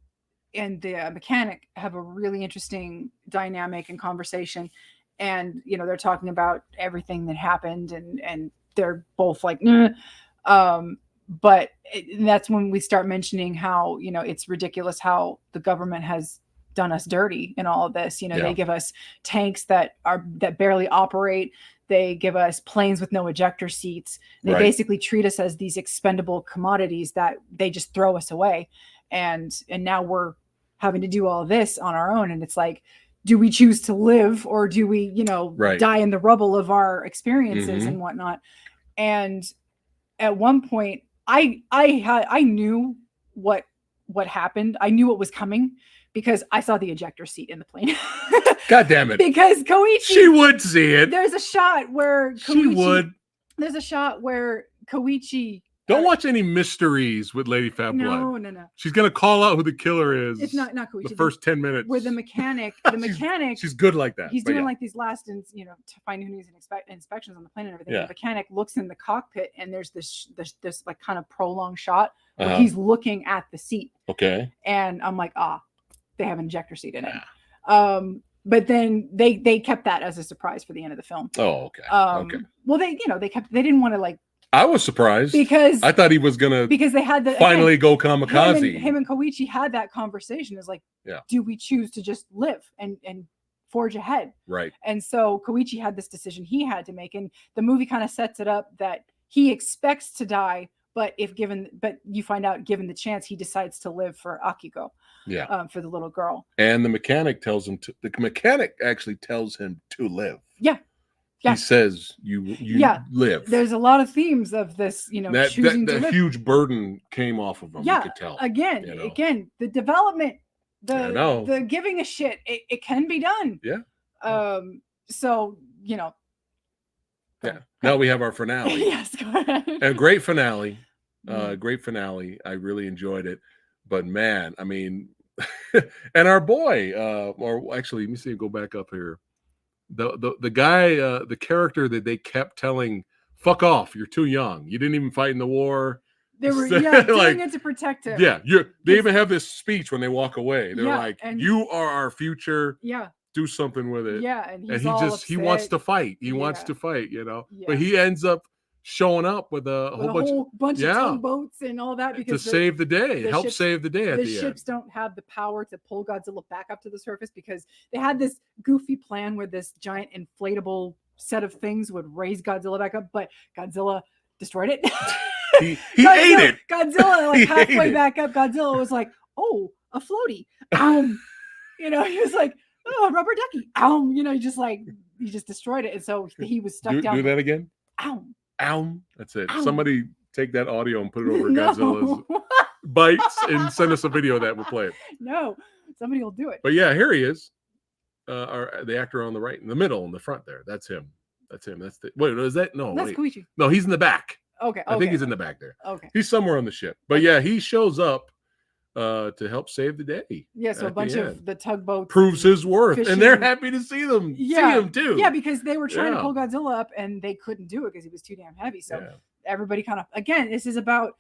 S2: mechanic have a really interesting dynamic and conversation. And, they're talking about everything that happened and they're both like, but that's when we start mentioning how, it's ridiculous how the government has done us dirty in all of this. They give us tanks that barely operate. They give us planes with no ejector seats. They basically treat us as these expendable commodities that they just throw us away. And now we're having to do all of this on our own. And it's like, do we choose to live or do we, die in the rubble of our experiences and whatnot? And at one point I knew what happened. I knew what was coming. Because I saw the ejector seat in the plane.
S1: God damn it.
S2: Because Koichi...
S1: She would see it.
S2: There's a shot where Koichi...
S1: She would.
S2: There's a shot where Koichi...
S1: Don't watch any mysteries with Lady Phatblood.
S2: No.
S1: She's going to call out who the killer is.
S2: It's not Koichi.
S1: The first 10 minutes.
S2: Where the mechanic... She's
S1: good like that.
S2: He's doing like these last, to find who needs inspections on the plane and everything. Yeah. The mechanic looks in the cockpit and there's this like kind of prolonged shot where he's looking at the seat.
S1: Okay.
S2: And I'm like, they have an ejector seat in it. But then they kept that as a surprise for the end of the film.
S1: Oh, okay. Okay.
S2: Well, they didn't want to like.
S1: I was surprised
S2: because
S1: I thought he was gonna
S2: they had
S1: finally go kamikaze.
S2: Him and Koichi had that conversation. It's like, do we choose to just live and forge ahead?
S1: Right.
S2: And so Koichi had this decision he had to make, and the movie kind of sets it up that he expects to die. But you find out, given the chance, he decides to live for Akiko. Yeah. For the little girl.
S1: And the mechanic actually tells him to live.
S2: Yeah.
S1: He says you live.
S2: There's a lot of themes of this, choosing to live.
S1: Huge burden came off of him.
S2: Yeah.
S1: You could tell.
S2: Again, the development, the giving a shit, it can be done.
S1: Yeah.
S2: So,
S1: Yeah. Now we have our finale.
S2: Yes, go ahead.
S1: A great finale. Great finale. I really enjoyed it. But man, I mean, and our boy, or actually, let me see, go back up here. The guy, the character that they kept telling, fuck off, you're too young. You didn't even fight in the war.
S2: They were doing it to protect him.
S1: Yeah. They even have this speech when they walk away. They're like, you are our future.
S2: Yeah.
S1: Do something with it.
S2: Yeah. And
S1: he wants to fight. He wants to fight, Yeah. But he ends up showing up with a whole bunch of
S2: tugboats and all that because
S1: to save the day, help save the day.
S2: The ships don't have the power to pull Godzilla back up to the surface because they had this goofy plan where this giant inflatable set of things would raise Godzilla back up, but Godzilla destroyed it.
S1: He ate it.
S2: Godzilla, like halfway back up, Godzilla was like, "Oh, a floaty." He was like, "Oh, a rubber ducky." He just destroyed it, and so he was stuck down.
S1: Do that again. Ow. That's it. Ow. Somebody take that audio and put it over Godzilla's bites and send us a video that will play it.
S2: No, somebody will do it.
S1: But yeah, here he is. The actor on the right, in the middle, in the front there. That's him. That's the wait, is that no?
S2: That's Koichi.
S1: No, he's in the back.
S2: Okay.
S1: I think he's in the back there.
S2: Okay.
S1: He's somewhere on the ship. But yeah, he shows up to help save the day.
S2: Yeah, so a bunch of the tugboats
S1: proves his worth,
S2: fishing.
S1: and they're happy to see them.
S2: Yeah,
S1: see him too.
S2: Yeah, because they were trying to pull Godzilla up, and they couldn't do it because he was too damn heavy. So everybody kind of, again, this is about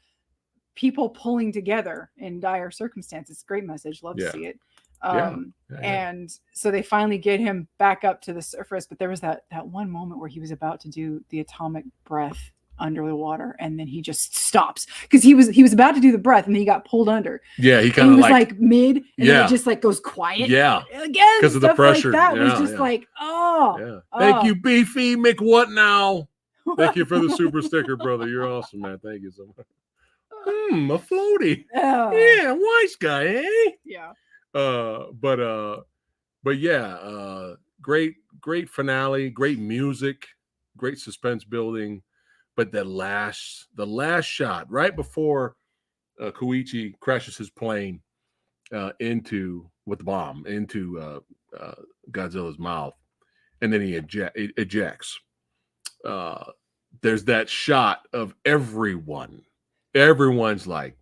S2: people pulling together in dire circumstances. Great message. Love to see it. And so they finally get him back up to the surface, but there was that one moment where he was about to do the atomic breath under the water, and then he just stops because he was about to do the breath, and then he got pulled under.
S1: Yeah, he kind of
S2: like mid, and then it just like goes quiet.
S1: Yeah,
S2: again, because
S1: of the pressure.
S2: Like that was just like,
S1: Thank you, Beefy McWhat now. Thank you for the super sticker, brother. You're awesome, man. Thank you so much. A floaty. Yeah, wise guy, eh?
S2: Yeah.
S1: But yeah, great finale, great music, great suspense building. But the last shot right before Koichi crashes his plane into with the bomb into Godzilla's mouth, and then he ejects. There's that shot of everyone. Everyone's like,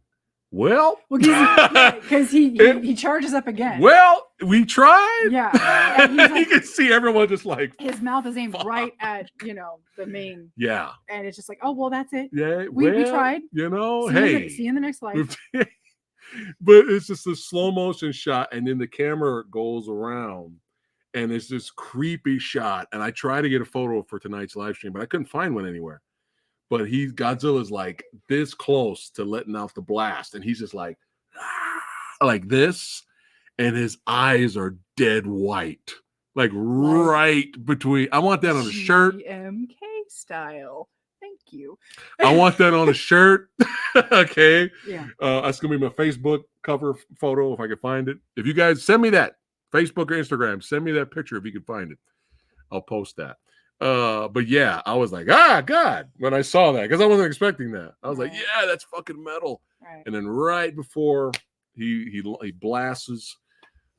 S1: well,
S2: because he charges up again.
S1: Well, we tried.
S2: Yeah, and
S1: you can see everyone just like
S2: his mouth is aimed right at the main.
S1: Yeah,
S2: and it's just like, oh well, that's it.
S1: Yeah,
S2: we tried. See you in the next life.
S1: But it's just a slow motion shot, and then the camera goes around, and it's this creepy shot. And I tried to get a photo for tonight's live stream, but I couldn't find one anywhere. But Godzilla's like this close to letting out the blast, and he's just like this, and his eyes are dead white, like right between. I want that on a shirt.
S2: GMK style. Thank you.
S1: I want that on a shirt. Okay.
S2: Yeah.
S1: That's gonna be my Facebook cover photo if I can find it. If you guys send me that Facebook or Instagram, send me that picture if you can find it. I'll post that. But yeah, I was like, God, when I saw that, because I wasn't expecting that. I was like, yeah, that's fucking metal.
S2: Right.
S1: And then right before he blasts,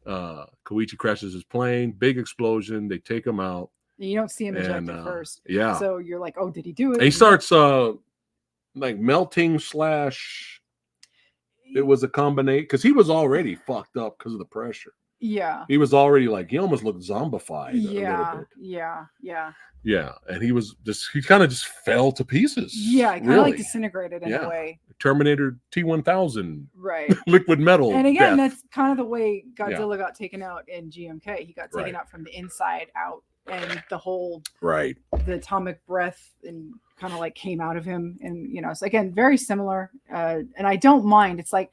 S1: Koichi crashes his plane, big explosion. They take him out.
S2: You don't see him eject at first.
S1: Yeah.
S2: So you're like, oh, did he do it?
S1: And he starts like melting / it was a combination because he was already fucked up because of the pressure.
S2: Yeah.
S1: He was already like, he almost looked zombified a little bit.
S2: Yeah.
S1: And he kind of just fell to pieces.
S2: Yeah, kind of like disintegrated in a way.
S1: Terminator T-1000.
S2: Right.
S1: Liquid metal.
S2: And again, that's kind of the way Godzilla got taken out in GMK. He got taken out from the inside out, and the whole the atomic breath and kind of like came out of him. And so again, very similar. And I don't mind. It's like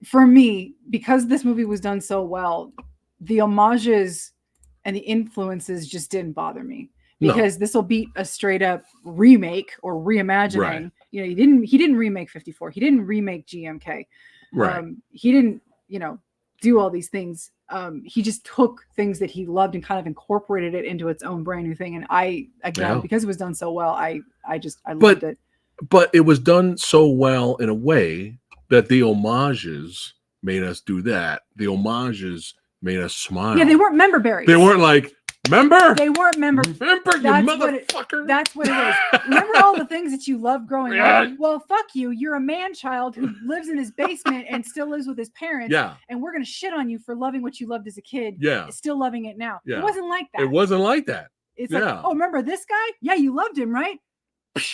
S2: for me, because this movie was done so well, the homages and the influences just didn't bother me, because this will beat a straight up remake or reimagining.
S1: Right.
S2: He didn't remake 54. He didn't remake GMK.
S1: Right.
S2: He didn't, do all these things. He just took things that he loved and kind of incorporated it into its own brand new thing. And because it was done so well, I loved it.
S1: But it was done so well in a way that the homages made us do that. The homages made us smile.
S2: Yeah, they weren't member berries.
S1: They weren't like, member?
S2: They weren't member.
S1: Remember, you motherfucker.
S2: That's what it is. Remember all the things that you loved growing up? Well, fuck you. You're a man-child who lives in his basement and still lives with his parents.
S1: Yeah.
S2: And we're going to shit on you for loving what you loved as a kid.
S1: Yeah.
S2: Still loving it now.
S1: Yeah.
S2: It wasn't like that.
S1: It wasn't like that.
S2: It's like, oh, remember this guy? Yeah, you loved him, right? It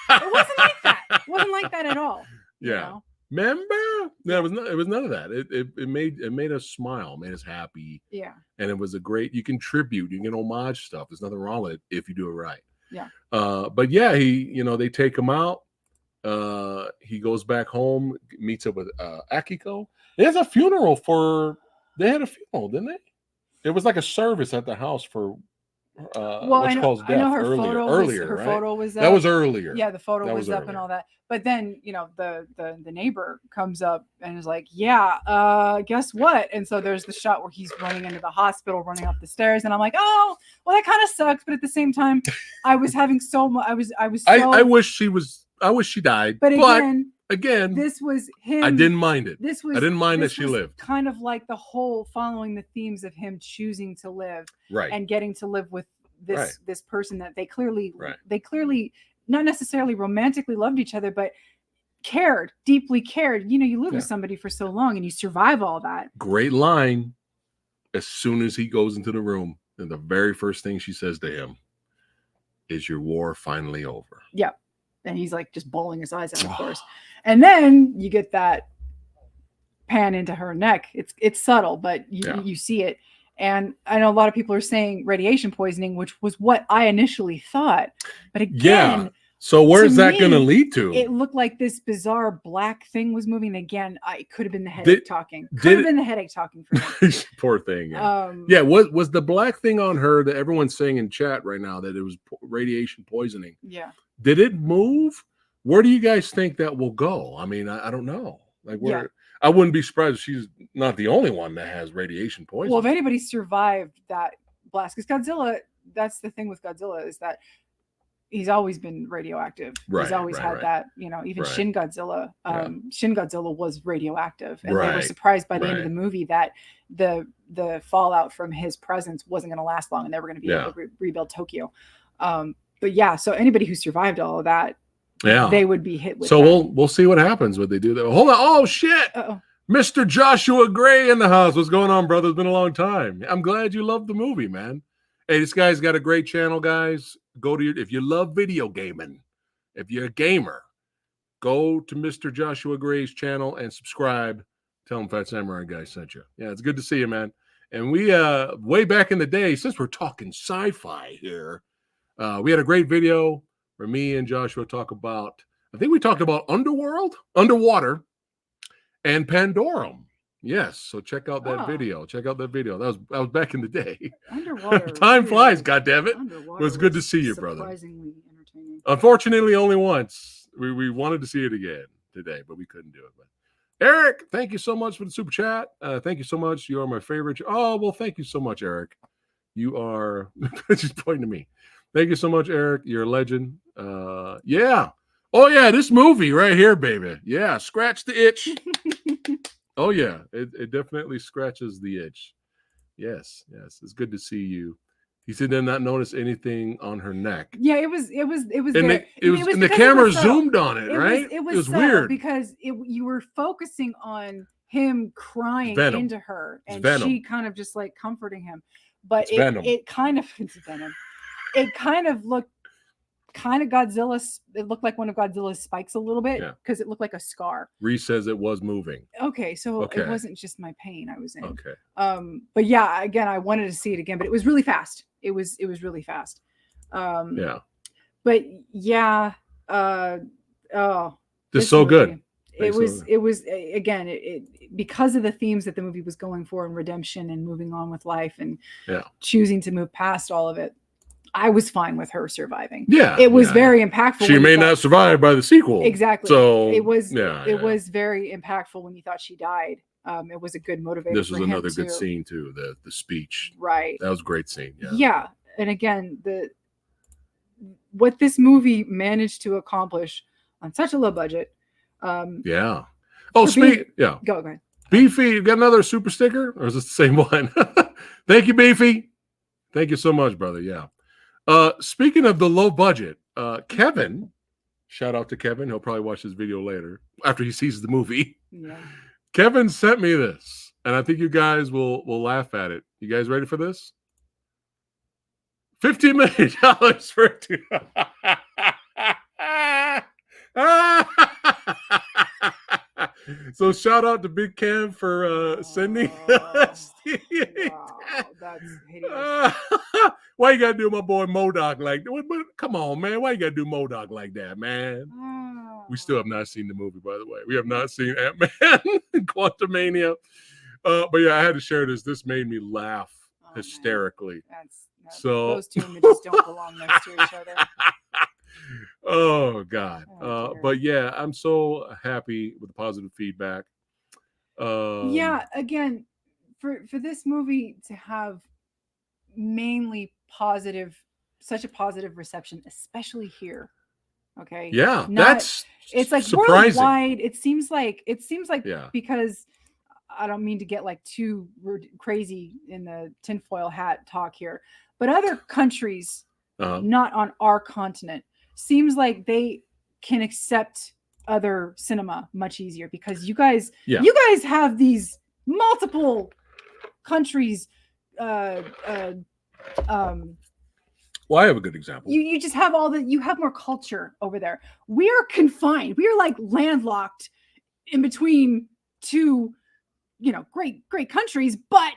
S2: wasn't like that. It wasn't like that at all.
S1: Yeah. Remember? No, it was none of that. It made us smile, made us happy.
S2: Yeah.
S1: And it was you can tribute, you can homage stuff. There's nothing wrong with it if you do it right.
S2: Yeah.
S1: But yeah, they take him out. He goes back home, meets up with Akiko. There's a funeral they had a funeral, didn't they? It was like a service at the house for Call's death earlier.
S2: Her
S1: right?
S2: photo was up.
S1: That was earlier.
S2: Yeah, the photo was up and all that. But then, the neighbor comes up and is like, yeah, guess what? And so there's the shot where he's running into the hospital, running up the stairs. And I'm like, oh, well, that kind of sucks. But at the same time, I was having so much, I wish
S1: she died.
S2: But
S1: again,
S2: this was him.
S1: I didn't mind it.
S2: I
S1: didn't mind that she lived.
S2: Kind of like the whole following the themes of him choosing to live,
S1: right,
S2: and getting to live with this person that they clearly not necessarily romantically loved each other, but deeply cared. You live with somebody for so long and you survive all that.
S1: Great line. As soon as he goes into the room, and the very first thing she says to him is, "Your war finally over?"
S2: Yeah. And he's like just bawling his eyes out, of course. And then you get that pan into her neck. It's subtle, but you see it. And I know a lot of people are saying radiation poisoning, which was what I initially thought. But again,
S1: so where's that going to lead to?
S2: It looked like this bizarre black thing was moving. Again, it could have been the headache talking. Could have been the headache talking for him.
S1: Poor thing. Yeah. Was the black thing on her that everyone's saying in chat right now that it was radiation poisoning?
S2: Yeah.
S1: Did it move? Where do you guys think that will go? I mean, I don't know. Like where? Yeah. I wouldn't be surprised if she's not the only one that has radiation poisoning.
S2: Well, if anybody survived that blast, because Godzilla, that's the thing with Godzilla, is that he's always been radioactive.
S1: Right,
S2: he's always had that, even Shin Godzilla. Shin Godzilla was radioactive. And they were surprised by the end of the movie that the fallout from his presence wasn't going to last long and they were going to be able to rebuild Tokyo. But yeah, so anybody who survived all of that, they would be hit with.
S1: So we'll see what happens when they do that. Hold on. Oh shit. Uh-oh. Mr. Joshua Gray in the house. What's going on, brother? It's been a long time. I'm glad you loved the movie, man. Hey, this guy's got a great channel, guys. Go to if you love video gaming, if you're a gamer, go to Mr. Joshua Gray's channel and subscribe. Tell him PhatSamuraiGuy sent you. Yeah, it's good to see you, man. And we way back in the day, since we're talking sci-fi here, we had a great video where me and Joshua talk about, I think we talked about underwater, and Pandorum. Yes, so check out that video. Check out that video. That was back in the day.
S2: Underwater.
S1: Time flies, goddammit. It was good to see you, brother. Surprisingly entertaining. Unfortunately, only once. We wanted to see it again today, but we couldn't do it. But Eric, thank you so much for the super chat. Thank you so much. You are my favorite. Oh, well, thank you so much, Eric. You are just pointing to me. Thank you so much, Eric. You're a legend. Yeah. Oh, yeah, this movie right here, baby. Yeah, scratch the itch. Oh, yeah, it definitely scratches the itch. Yes. It's good to see you. He said did not notice anything on her neck.
S2: Yeah, it was and
S1: the camera zoomed on it, right?
S2: It was weird because you were focusing on him crying into her, and she kind of just like comforting him. But it kind of looked kind of Godzilla. It looked like one of Godzilla's spikes a little bit because it looked like a scar.
S1: Reese says it was moving.
S2: Okay, so it wasn't just my pain I was in.
S1: Okay.
S2: But yeah, again, I wanted to see it again, but it was really fast. It was really fast.
S1: Yeah.
S2: But yeah.
S1: This so good.
S2: It was again, because of the themes that the movie was going for, and redemption and moving on with life and choosing to move past all of it. I was fine with her surviving. Yeah. It was very impactful.
S1: She may not survive by the sequel.
S2: Exactly.
S1: So
S2: it was very impactful when you thought she died. It was a good motivator.
S1: This was another good scene too. The speech.
S2: Right.
S1: That was a great scene. Yeah.
S2: Yeah. And again, what this movie managed to accomplish on such a low budget.
S1: Yeah. Oh, yeah.
S2: Go ahead.
S1: Beefy, you got another super sticker, or is this the same one? Thank you, Beefy. Thank you so much, brother. Yeah. Speaking of the low budget, Kevin, shout out to Kevin. He'll probably watch this video later after he sees the movie. Yeah. Kevin sent me this, and I think you guys will laugh at it. You guys ready for this? $15 million for it. So shout out to Big Cam for sending us.
S2: Wow, that's hideous.
S1: Why you gotta do my boy MODOK like that? Come on, man. Why you gotta do MODOK like that, man? We still have not seen the movie, by the way. We have not seen Ant-Man and Quantumania. But yeah, I had to share this. This made me laugh hysterically. So
S2: those two images don't belong next to each other.
S1: Oh God. But yeah, I'm so happy with the positive feedback.
S2: Yeah, again, for this movie to have mainly such a positive reception, especially here. Okay.
S1: Yeah, it's like
S2: surprising. Worldwide. It seems like because I don't mean to get like too crazy in the tinfoil hat talk here, but other countries, not on our continent, seems like they can accept other cinema much easier because you guys have these multiple countries.
S1: Well, I have a good example.
S2: You just have you have more culture over there. We are confined. We are like landlocked in between two, great countries, but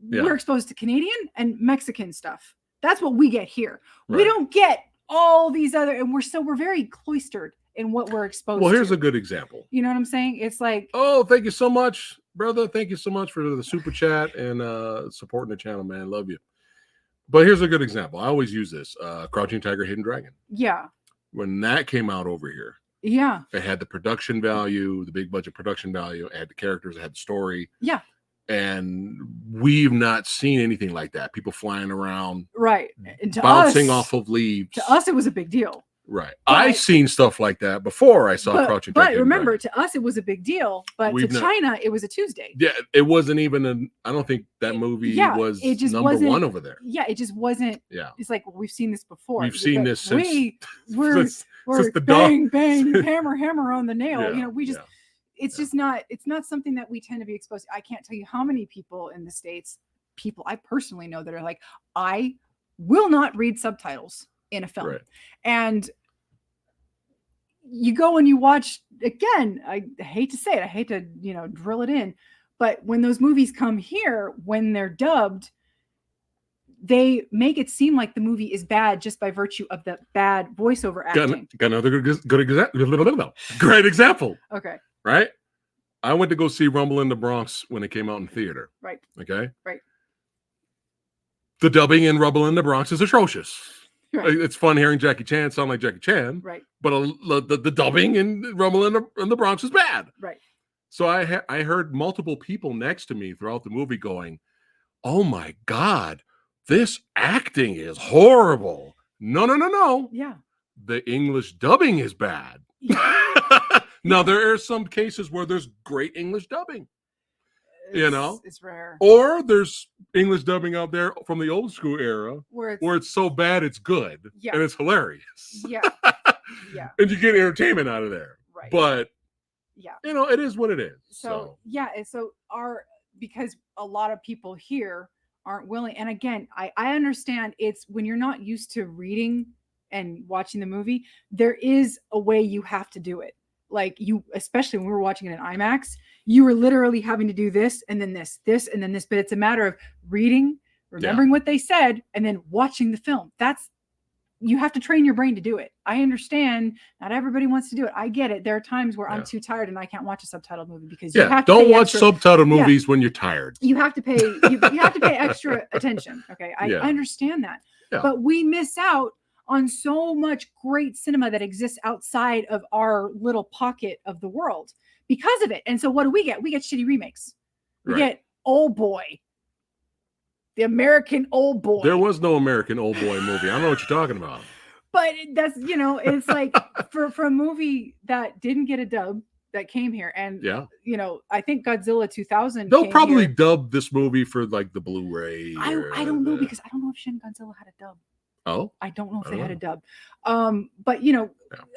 S2: we're exposed to Canadian and Mexican stuff. That's what we get here. Right. We don't get all these other, and we're very cloistered in what we're exposed to.
S1: Well, here's a good example.
S2: You know what I'm saying? It's like,
S1: oh, thank you so much, brother. Thank you so much for the super chat and supporting the channel, man. Love you. But here's a good example. I always use this. Crouching Tiger, Hidden Dragon.
S2: Yeah.
S1: When that came out over here.
S2: Yeah.
S1: It had the production value, the big budget production value. It had the characters. It had the story.
S2: Yeah.
S1: And we've not seen anything like that. People flying around.
S2: Right. And
S1: bouncing off of leaves.
S2: To us, it was a big deal.
S1: Right. I've seen stuff like that before I saw Crouching Tiger.
S2: But remember, to us, it was a big deal. But to China, it was a Tuesday.
S1: Yeah, it wasn't even I don't think that movie was number one over there.
S2: Yeah, it just wasn't.
S1: Yeah.
S2: It's like, well, we've seen this before.
S1: We've seen this since.
S2: We're the bang, bang, hammer on the nail.
S1: Yeah,
S2: it's just not, it's not something that we tend to be exposed to. I can't tell you how many people in the States, people I personally know that are like, I will not read subtitles in a film. Right. And you go and you watch, again, I hate to say it, I hate to drill it in, but when those movies come here, when they're dubbed, they make it seem like the movie is bad just by virtue of the bad voiceover acting.
S1: Got another great example.
S2: Okay.
S1: Right? I went to go see Rumble in the Bronx when it came out in theater.
S2: Right.
S1: Okay?
S2: Right.
S1: The dubbing in Rumble in the Bronx is atrocious.
S2: Right.
S1: It's fun hearing Jackie Chan sound like Jackie Chan.
S2: Right.
S1: But the dubbing in Rumble in the Bronx is bad.
S2: Right.
S1: So I heard multiple people next to me throughout the movie going, "Oh my God, this acting is horrible." No.
S2: Yeah.
S1: The English dubbing is bad. Now, there are some cases where there's great English dubbing.
S2: It's rare.
S1: Or there's English dubbing out there from the old school era where it's so bad it's good.
S2: Yeah.
S1: And it's hilarious.
S2: Yeah. Yeah.
S1: And you get entertainment out of there.
S2: Right.
S1: But
S2: yeah,
S1: it is what it is.
S2: So yeah, and so because a lot of people here aren't willing, and again, I understand it's when you're not used to reading and watching the movie, there is a way you have to do it. Like especially when we were watching it in IMAX, you were literally having to do this and then this and then this, but it's a matter of reading, remembering what they said, and then watching the film. You have to train your brain to do it. I understand not everybody wants to do it. I get it. There are times where I'm too tired and I can't watch a subtitled movie because you have to
S1: don't watch subtitled movies when you're tired.
S2: You have to pay you have to pay extra attention. Okay. I understand that. Yeah. But we miss out on so much great cinema that exists outside of our little pocket of the world because of it. And so what do? We get shitty remakes. We get Old Boy. The American Old Boy.
S1: There was no American Old Boy movie. I don't know what you're talking about.
S2: But that's, it's like for a movie that didn't get a dub that came here. And, I think Godzilla 2000.
S1: They'll probably dub this movie for like the Blu-ray.
S2: I don't know because I don't know if Shin Godzilla had a dub.
S1: Oh,
S2: I don't know if they had a dub. But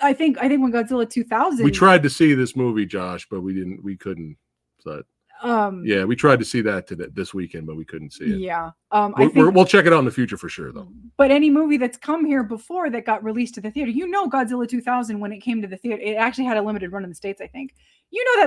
S2: I think when Godzilla 2000.
S1: We tried to see this movie, Josh, but we couldn't. But we tried to see that this weekend, but we couldn't see it.
S2: Yeah.
S1: We'll check it out in the future for sure, though.
S2: But any movie that's come here before that got released to the theater, Godzilla 2000, when it came to the theater, it actually had a limited run in the States, I think.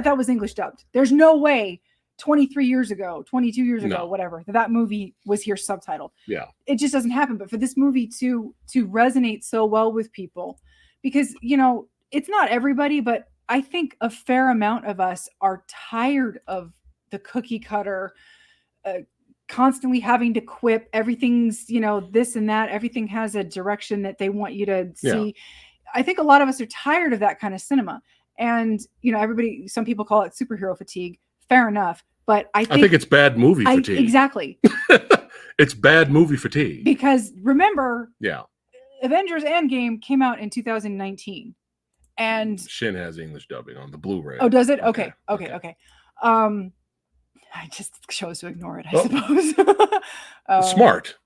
S2: That was English dubbed. There's no way 23 years ago, 22 years ago, whatever, that movie was here subtitled.
S1: Yeah.
S2: It just doesn't happen. But for this movie to resonate so well with people, because, it's not everybody, but I think a fair amount of us are tired of the cookie cutter, constantly having to quip. Everything's, this and that. Everything has a direction that they want you to see. Yeah. I think a lot of us are tired of that kind of cinema. And, some people call it superhero fatigue. Fair enough. But I think it's
S1: bad movie fatigue.
S2: Exactly.
S1: It's bad movie fatigue.
S2: Because remember, Avengers Endgame came out in 2019. And
S1: Shin has English dubbing on the Blu-ray.
S2: Oh, does it? Okay. I just chose to ignore it, I suppose.
S1: Smart.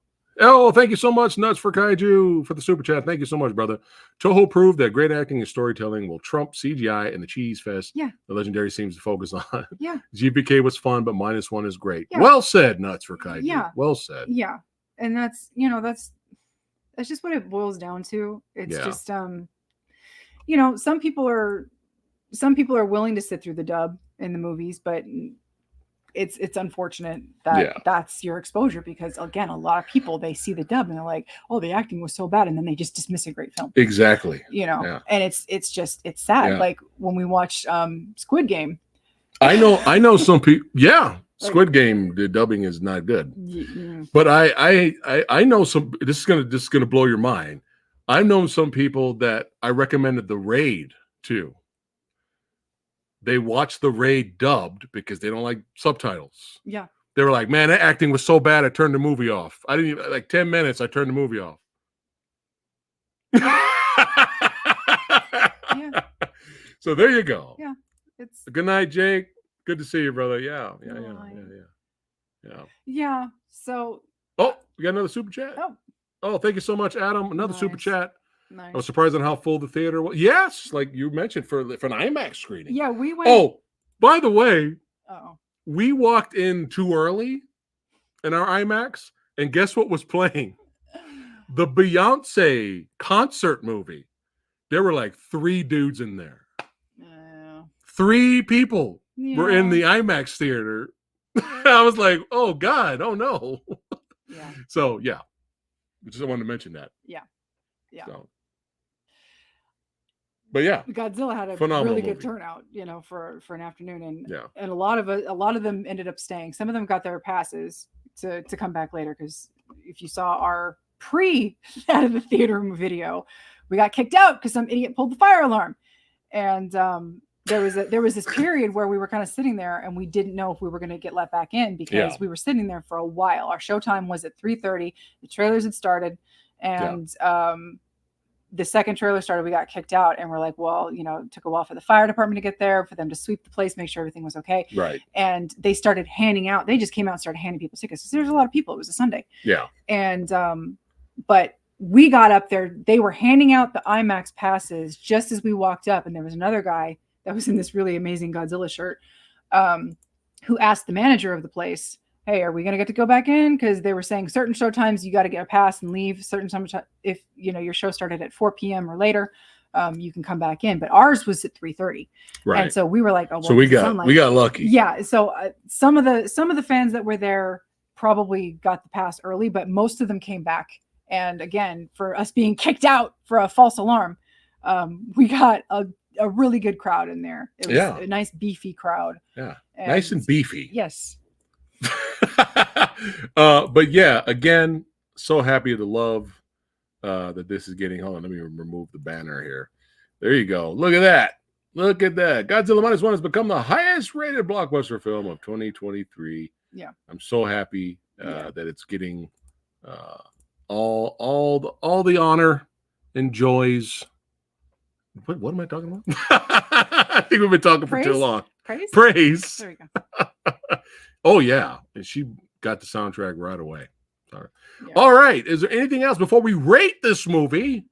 S1: Oh, thank you so much, Nuts for Kaiju, for the super chat. Thank you so much, brother. Toho proved that great acting and storytelling will trump CGI and the cheese fest.
S2: Yeah.
S1: The Legendary seems to focus on.
S2: Yeah.
S1: GPK was fun, but -1 is great.
S2: Yeah.
S1: Well said, Nuts for Kaiju.
S2: Yeah.
S1: Well said.
S2: Yeah. And that's just what it boils down to. It's just some people are willing to sit through the dub in the movies, but it's unfortunate that that's your exposure, because again, a lot of people, they see the dub and they're like, oh, the acting was so bad, and then they just dismiss a great film.
S1: Exactly.
S2: And it's sad. Like when we watched Squid Game.
S1: I know some people. Yeah. Squid Game, the dubbing is not good. But I know some. This is gonna blow your mind. I've known some people that I recommended The Raid to. They watched The Raid dubbed because they don't like subtitles.
S2: Yeah.
S1: They were like, man, that acting was so bad, I turned the movie off. I didn't even, like 10 minutes, I turned the movie off. Yeah. So there you go.
S2: Yeah. It's
S1: good night, Jake. Good to see you, brother. Yeah.
S2: Yeah. So
S1: we got another super chat. Oh, thank you so much, Adam. Another super chat.
S2: Nice.
S1: I was surprised on how full the theater was. Yes, like you mentioned, for an IMAX screening.
S2: Yeah, we went.
S1: Oh, by the way, we walked in too early in our IMAX, and guess what was playing? The Beyonce concert movie. There were like 3 dudes in there. 3 people were in the IMAX theater. I was like, oh God, oh no.
S2: Yeah.
S1: So yeah, just wanted to mention that.
S2: Yeah. Yeah.
S1: So. But yeah,
S2: Godzilla had a really good turnout, for an afternoon, and a lot of them ended up staying. Some of them got their passes to come back later, because if you saw our out of the theater video, we got kicked out because some idiot pulled the fire alarm, and there was this period where we were kind of sitting there and we didn't know if we were going to get let back in, because we were sitting there for a while. Our showtime was at 3:30. The trailers had started, and the second trailer started, we got kicked out, and we're like, well, it took a while for the fire department to get there, for them to sweep the place, make sure everything was okay.
S1: Right.
S2: And they started handing out. They just came out and started handing people tickets. There's a lot of people. It was a Sunday.
S1: Yeah.
S2: And but we got up there. They were handing out the IMAX passes just as we walked up, and there was another guy that was in this really amazing Godzilla shirt, who asked the manager of the place, hey, are we going to get to go back in? Because they were saying certain show times you got to get a pass and leave. Certain times, if your show started at 4 p.m. or later, you can come back in. But ours was at 3:30, right? And so we were like, oh, well,
S1: so we got lucky.
S2: Yeah. So some of the fans that were there probably got the pass early, but most of them came back. And again, for us being kicked out for a false alarm, we got a really good crowd in there. It was a nice beefy crowd.
S1: Yeah, nice and beefy.
S2: Yes.
S1: But yeah, again, so happy of the love that this is getting. Hold on, let me remove the banner here. There you go. Look at that. Look at that. Godzilla -1 has become the highest rated blockbuster film of 2023.
S2: Yeah.
S1: I'm so happy that it's getting all the honor and joys. What am I talking about? I think we've been talking for too long. Praise.
S2: There we go.
S1: Oh yeah, and she got the soundtrack right away. Sorry. Yeah. All right. Is there anything else before we rate this movie?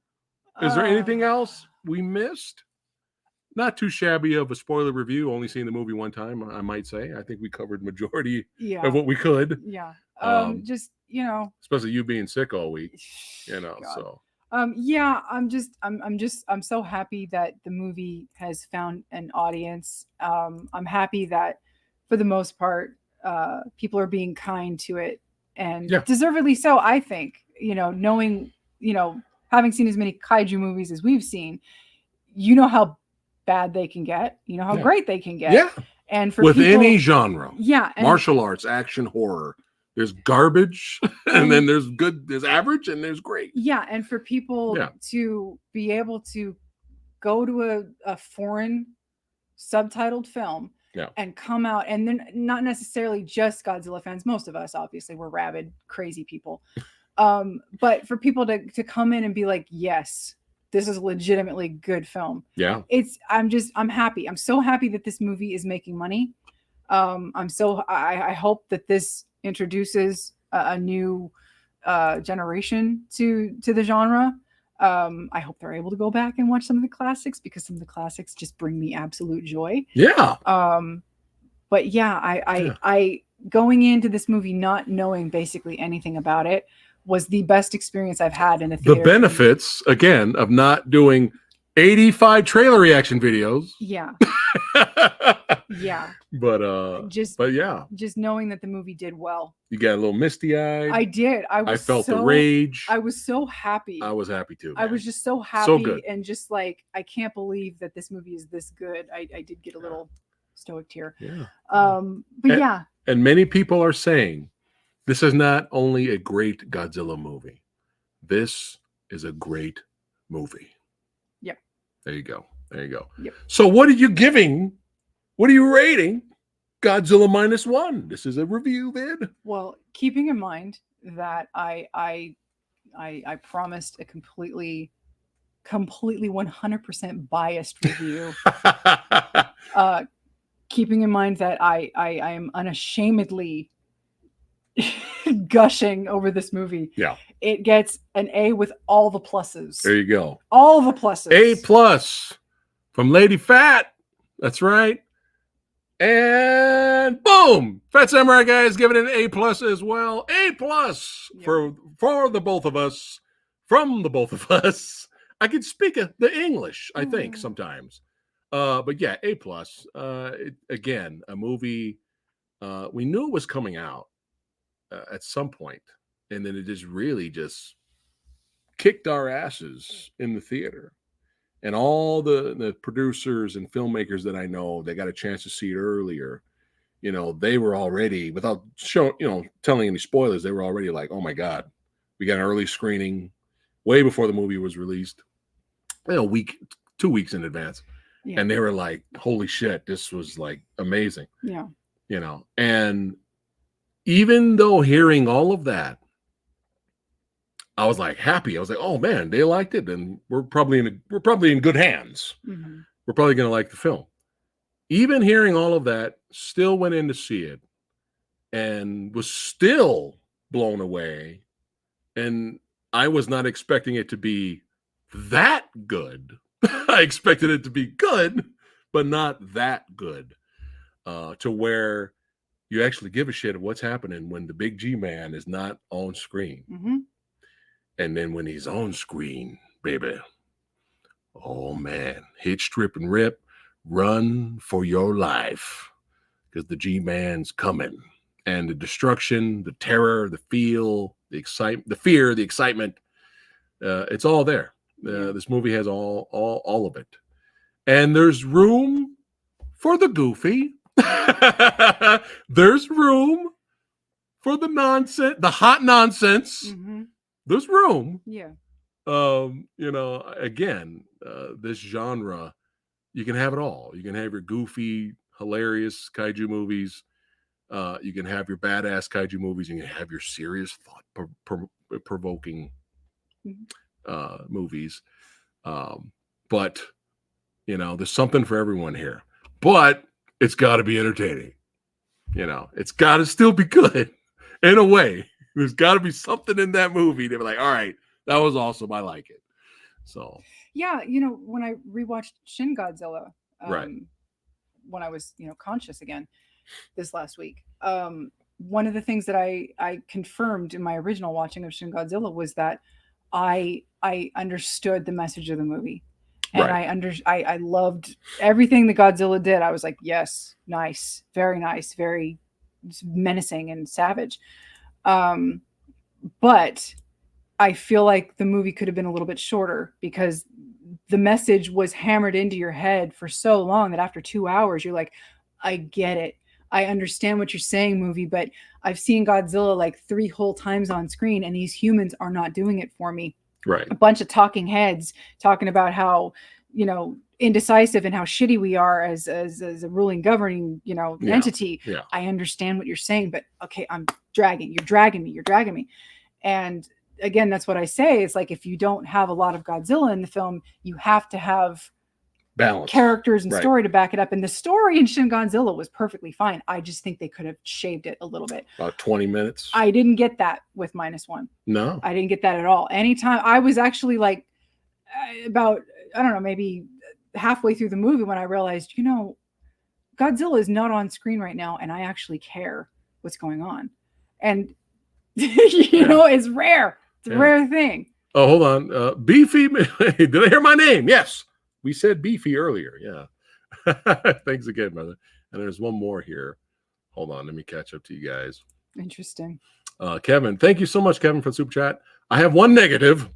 S1: Is there anything else we missed? Not too shabby of a spoiler review. Only seen the movie one time, I might say. I think we covered majority of what we could.
S2: Yeah. Just
S1: especially you being sick all week. God. So.
S2: Yeah, I'm so happy that the movie has found an audience. I'm happy that for the most part, people are being kind to it, and deservedly so. I think, knowing, having seen as many kaiju movies as we've seen, how bad they can get, how great they can get. Yeah. And for
S1: any genre.
S2: Yeah.
S1: Martial arts, action, horror. There's garbage, and then there's good, there's average, and there's great.
S2: Yeah. And for people to be able to go to a foreign subtitled film and come out, and then not necessarily just Godzilla fans. Most of us, obviously, we're rabid, crazy people. But for people to come in and be like, yes, this is a legitimately good film.
S1: Yeah.
S2: I'm happy. I'm so happy that this movie is making money. I hope that this introduces a new generation to the genre. I hope they're able to go back and watch some of the classics, because some of the classics just bring me absolute joy.
S1: Yeah.
S2: But yeah, I going into this movie not knowing basically anything about it was the best experience I've had in a theater.
S1: The benefits, again, of not doing 85 trailer reaction videos.
S2: Yeah. Yeah.
S1: But yeah.
S2: Just knowing that the movie did well.
S1: You got a little misty-eyed.
S2: I did. I felt
S1: the rage.
S2: I was so happy.
S1: I was happy too. Man.
S2: I was just so happy.
S1: So good.
S2: And just like, I can't believe that this movie is this good. I did get a little stoic tear.
S1: Yeah.
S2: But yeah.
S1: And many people are saying this is not only a great Godzilla movie. This is a great movie.
S2: Yep.
S1: There you go. There you go.
S2: Yep.
S1: So what are you giving? What are you rating Godzilla -1? This is a review vid.
S2: Well, keeping in mind that I promised a completely 100% biased review. Keeping in mind that I am unashamedly gushing over this movie.
S1: Yeah.
S2: It gets an A with all the pluses.
S1: There you go.
S2: All the pluses.
S1: A+ from Lady Phat. That's right. And boom! PhatSamuraiGuy is giving it an A+ as well. A+ for the both of us. From the both of us. I can speak the English, I think, sometimes. But yeah, A+. Again, a movie. We knew it was coming out at some point, and then it just really just kicked our asses in the theater. And all the producers and filmmakers that I know, they got a chance to see it earlier. You know, they were already, without showing, telling any spoilers, they were already like, oh my God, we got an early screening way before the movie was released. 2 weeks in advance. Yeah. And they were like, holy shit, this was like amazing.
S2: Yeah.
S1: And even though hearing all of that, I was like happy. I was like, oh man, they liked it, and we're probably in good hands. Mm-hmm. We're probably going to like the film. Even hearing all of that, still went in to see it and was still blown away. And I was not expecting it to be that good. I expected it to be good, but not that good, to where you actually give a shit of what's happening when the big G man is not on screen.
S2: Mm-hmm.
S1: And then when he's on screen, baby, oh man, hit, strip, and rip, run for your life, because the G man's coming. And the destruction, the terror, the feel, the excitement, the fear, the excitement, it's all there. This movie has all of it. And there's room for the goofy. There's room for the nonsense, the hot nonsense.
S2: Mm-hmm.
S1: There's room.
S2: Yeah.
S1: Again, this genre, you can have it all. You can have your goofy, hilarious kaiju movies. You can have your badass kaiju movies. You can have your serious, thought-provoking movies. But, there's something for everyone here. But it's got to be entertaining. It's got to still be good in a way. There's got to be something in that movie to be like, all right, that was awesome. I like it. So
S2: yeah, when I rewatched Shin Godzilla,
S1: right,
S2: when I was conscious again this last week, one of the things that I confirmed in my original watching of Shin Godzilla was that I understood the message of the movie, and right. I loved everything that Godzilla did. I was like, yes, nice, very menacing and savage. But I feel like the movie could have been a little bit shorter, because the message was hammered into your head for so long that after 2 hours, you're like, I get it. I understand what you're saying, movie, but I've seen Godzilla like 3 whole times on screen, and these humans are not doing it for me.
S1: Right.
S2: A bunch of talking heads talking about how, indecisive and how shitty we are as a ruling governing, entity.
S1: Yeah.
S2: I understand what you're saying, but okay, you're dragging me. And again, that's what I say. It's like, if you don't have a lot of Godzilla in the film, you have to have
S1: balance,
S2: characters and story to back it up. And the story in Shin Godzilla was perfectly fine. I just think they could have shaved it a little bit.
S1: About 20 minutes.
S2: I didn't get that with -1.
S1: No,
S2: I didn't get that at all. Anytime I was actually like about, I don't know, maybe halfway through the movie when I realized, Godzilla is not on screen right now, and I actually care what's going on. And it's rare. It's a rare thing.
S1: Oh, hold on. Beefy, did I hear my name? Yes. We said Beefy earlier. Yeah. Thanks again, brother. And there's one more here. Hold on. Let me catch up to you guys.
S2: Interesting.
S1: Kevin, thank you so much, Kevin, for the super chat. I have one negative.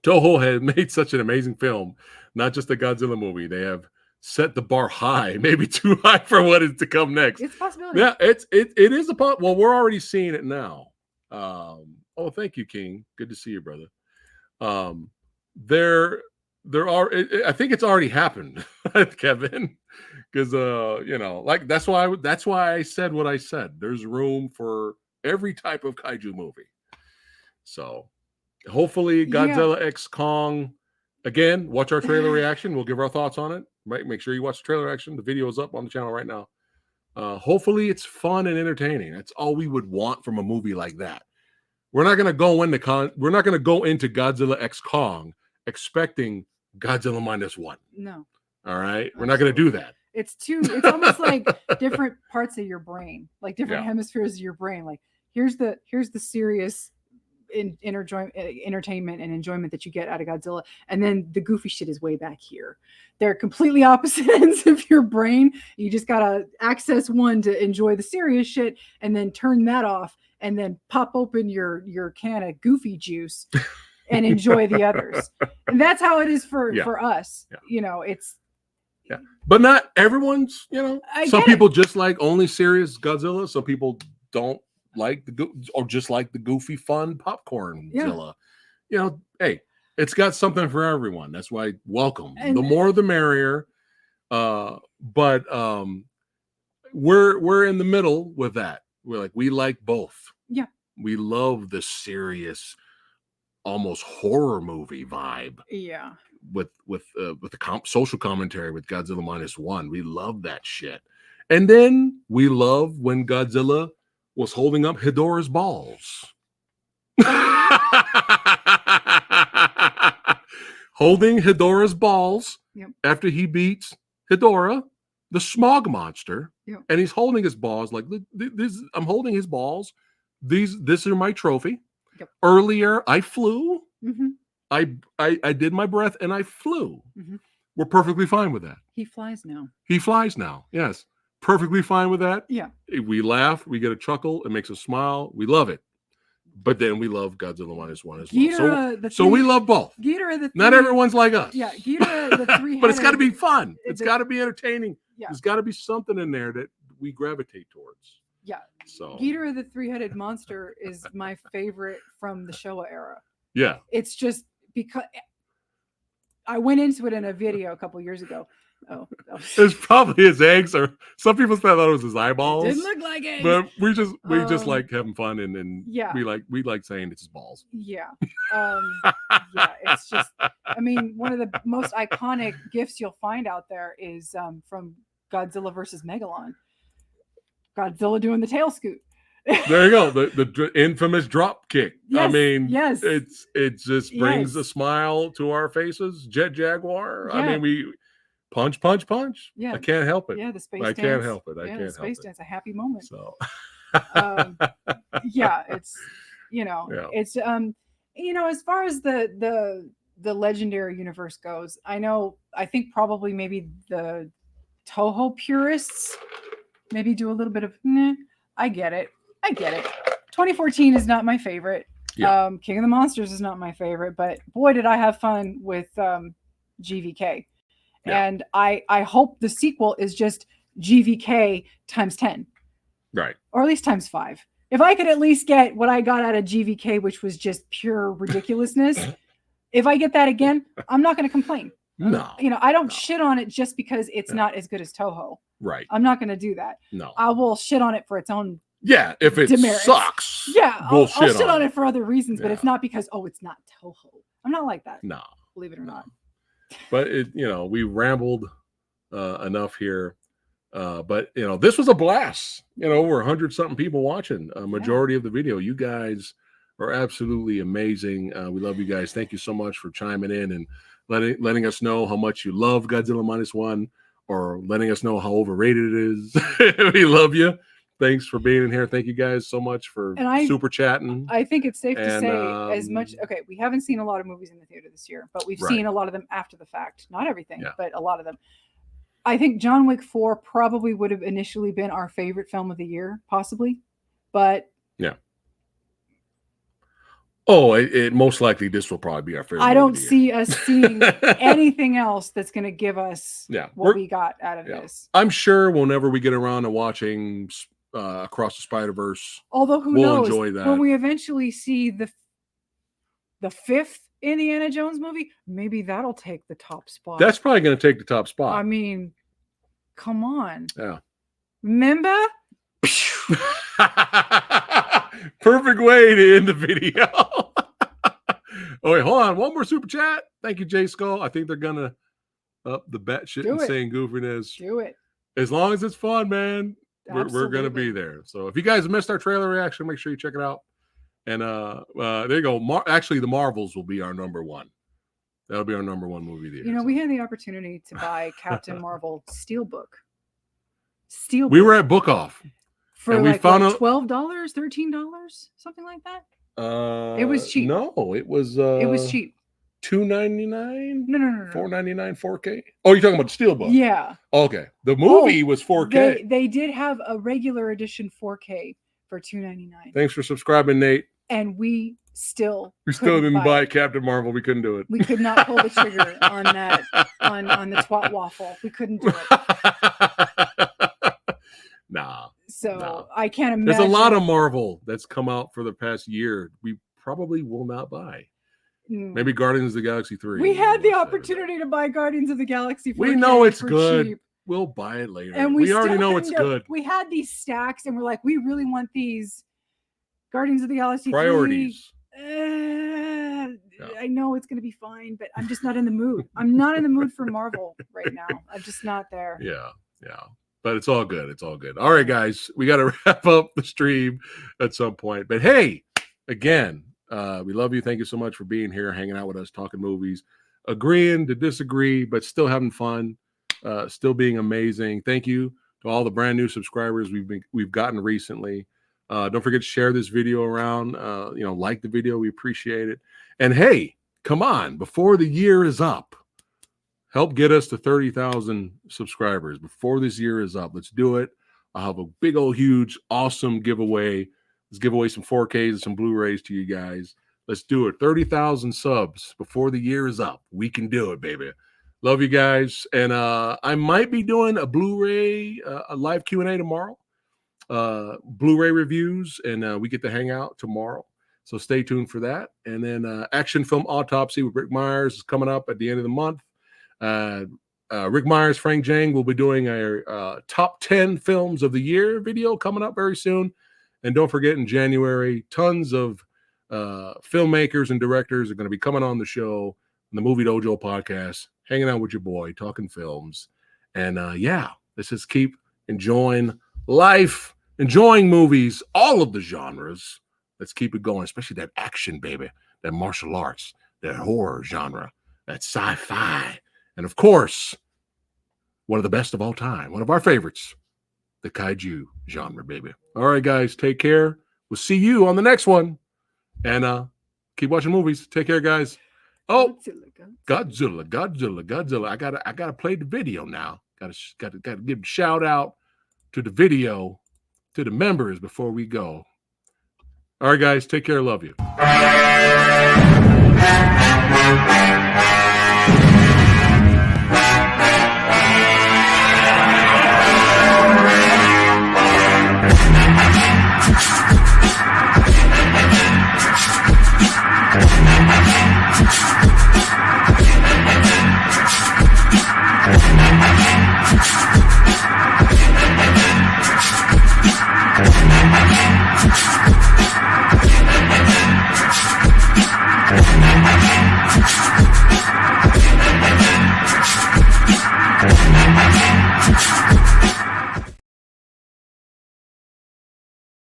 S1: Toho had made such an amazing film, not just a Godzilla movie. They have set the bar high, maybe too high for what is to come next.
S2: It's a possibility.
S1: Yeah, it is a possibility. Well, we're already seeing it now. Oh, thank you, King. Good to see you, brother. There are. I think it's already happened, Kevin, because like that's why I said what I said. There's room for every type of kaiju movie. So hopefully, Godzilla X Kong. Again, watch our trailer reaction. We'll give our thoughts on it. Right, make sure you watch the trailer reaction. The video is up on the channel right now. Hopefully, it's fun and entertaining. That's all we would want from a movie like that. We're not going to go into Godzilla X Kong expecting Godzilla -1.
S2: No.
S1: All right. We're not going to do that.
S2: It's almost like different parts of your brain, like different hemispheres of your brain. Like here's the serious entertainment and enjoyment that you get out of Godzilla, and then the goofy shit is way back here. They're completely opposite ends of your brain. You just gotta access one to enjoy the serious shit, and then turn that off, and then pop open your can of goofy juice and enjoy the others. And that's how it is for us. It's
S1: but not everyone's. Some people just like only serious Godzilla. Some people don't like or just like the goofy fun popcorn Zilla. Hey, it's got something for everyone. That's why welcome. And the more the merrier. But we're in the middle with that. We like both.
S2: Yeah.
S1: We love the serious, almost horror movie vibe.
S2: Yeah.
S1: With the social commentary with Godzilla -1. We love that shit. And then we love when Godzilla was holding up Hedorah's balls. Holding Hedorah's balls after he beats Hedorah, the smog monster.
S2: Yep.
S1: And he's holding his balls like this. I'm holding his balls. This are my trophy.
S2: Yep.
S1: Earlier, I flew.
S2: Mm-hmm.
S1: I did my breath and I flew.
S2: Mm-hmm.
S1: We're perfectly fine with that.
S2: He flies now.
S1: Yes. Perfectly fine with that.
S2: Yeah.
S1: We laugh, we get a chuckle, it makes us smile, we love it. But then we love Godzilla -1 as well. So we love both. Not everyone's like us.
S2: Yeah, Ghidorah, the three-headed.
S1: But it's got to be fun. It's got to be entertaining. Yeah. There's got to be something in there that we gravitate towards.
S2: Yeah.
S1: So
S2: Ghidorah, the three-headed monster, is my favorite from the Showa era.
S1: Yeah.
S2: It's just because I went into it in a video a couple years ago. Oh,
S1: it's probably his eggs, or some people thought it was his eyeballs.
S2: It didn't look like eggs.
S1: But we just like having fun, and we like saying it's his balls.
S2: Yeah. It's just, I mean, one of the most iconic gifs you'll find out there is from Godzilla versus Megalon. Godzilla doing the tail scoot.
S1: There you go, the infamous drop kick.
S2: Yes,
S1: I mean,
S2: yes,
S1: it just brings a smile to our faces. Jet Jaguar. Yeah. I mean, we punch. Yeah, I can't help it.
S2: Yeah, the space.
S1: I can't help it.
S2: The space dance, a happy moment.
S1: So,
S2: it's it's as far as the legendary universe goes, I think probably maybe the Toho purists maybe do a little bit of I get it. 2014 is not my favorite. Yeah. King of the Monsters is not my favorite, but boy, did I have fun with GVK. Yeah. And I hope the sequel is just GVK times 10.
S1: Right.
S2: Or at least times 5. If I could at least get what I got out of GVK, which was just pure ridiculousness, if I get that again, I'm not going to complain.
S1: No.
S2: I don't shit on it just because it's not as good as Toho.
S1: Right.
S2: I'm not going to do that.
S1: No.
S2: I will shit on it for its own
S1: if it
S2: demerits.
S1: Sucks.
S2: Yeah, I'll shit on it for other reasons, but it's not because, it's not Toho. I'm not like that.
S1: No.
S2: Believe it or not.
S1: But we rambled enough here. But this was a blast. Over 100-something people watching. Majority of the video. You guys are absolutely amazing. We love you guys. Thank you so much for chiming in and letting us know how much you love Godzilla -1, or letting us know how overrated it is. We love you. Thanks for being in here. Thank you guys so much for super chatting.
S2: I think it's safe to say as much. Okay, we haven't seen a lot of movies in the theater this year, but we've seen a lot of them after the fact. Not everything, but a lot of them. I think John Wick 4 probably would have initially been our favorite film of the year, possibly. But
S1: it most likely this will probably be our favorite.
S2: I don't see us seeing anything else that's going to give us what we got out of this.
S1: I'm sure whenever we get around to watching Across the Spider-Verse,
S2: although who knows,
S1: enjoy that.
S2: When we eventually see the 5th Indiana Jones movie, maybe that'll take the top spot.
S1: That's probably going to take the top spot.
S2: I mean, come on.
S1: Yeah.
S2: Remember?
S1: Perfect way to end the video. Oh, wait, hold on. One more super chat. Thank you, J Skull. I think they're going to up the batshit insane goofiness.
S2: Do it.
S1: As long as it's fun, man, we're going to be there. So if you guys missed our trailer reaction, make sure you check it out. And there you go. Actually, the Marvels will be our number one. That'll be our number one movie there.
S2: We had the opportunity to buy Captain Marvel Steelbook.
S1: We were at Book Off.
S2: For and we found $12, $13, something like that. It was cheap.
S1: No, it was
S2: cheap.
S1: $2.99?
S2: No.
S1: $4.99 4K. Oh, you're talking about the Steelbook?
S2: Yeah.
S1: Okay. The movie was 4K.
S2: They did have a regular edition 4K for $2.99.
S1: Thanks for subscribing, Nate.
S2: And we still
S1: didn't buy Captain Marvel. We couldn't do it.
S2: We could not pull the trigger on that on the twat waffle. We couldn't do it.
S1: Nah.
S2: So I can't imagine.
S1: There's a lot of Marvel that's come out for the past year. We probably will not buy. Maybe Guardians of the Galaxy 3.
S2: We had the opportunity to buy Guardians of the Galaxy 4K.
S1: We know it's good.
S2: Cheap.
S1: We'll buy it later.
S2: And
S1: we already know it's good.
S2: We had these stacks and we're like, we really want these Guardians of the Galaxy
S1: priorities.
S2: 3. I know it's going to be fine, but I'm just not in the mood. I'm not in the mood for Marvel right now. I'm just not there.
S1: Yeah. But it's all good. It's all good. All right, guys. We got to wrap up the stream at some point. But hey, again, we love you. Thank you so much for being here, hanging out with us, talking movies, agreeing to disagree, but still having fun, still being amazing. Thank you to all the brand new subscribers we've gotten recently. Don't forget to share this video around. Like the video. We appreciate it. And hey, come on, before the year is up, help get us to 30,000 subscribers before this year is up. Let's do it. I'll have a big old huge awesome giveaway. Let's give away some 4Ks and some Blu-rays to you guys. Let's do it. 30,000 subs before the year is up. We can do it, baby. Love you guys. And I might be doing a Blu-ray, a live Q&A tomorrow. Blu-ray reviews, and we get to hang out tomorrow. So stay tuned for that. And then Action Film Autopsy with Rick Myers is coming up at the end of the month. Rick Myers, Frank Jang will be doing a top 10 films of the year video coming up very soon. And don't forget, in January, tons of filmmakers and directors are going to be coming on the show, on the Movie Dojo podcast, hanging out with your boy, talking films. And let's just keep enjoying life, enjoying movies, all of the genres. Let's keep it going, especially that action, baby, that martial arts, that horror genre, that sci-fi. And of course, one of the best of all time, one of our favorites, the kaiju genre, baby. All right, guys, take care. We'll see you on the next one. And keep watching movies. Take care, guys. Oh, Godzilla. I gotta play the video now. Gotta give a shout out to the video, to the members before we go. All right, guys, take care. Love you.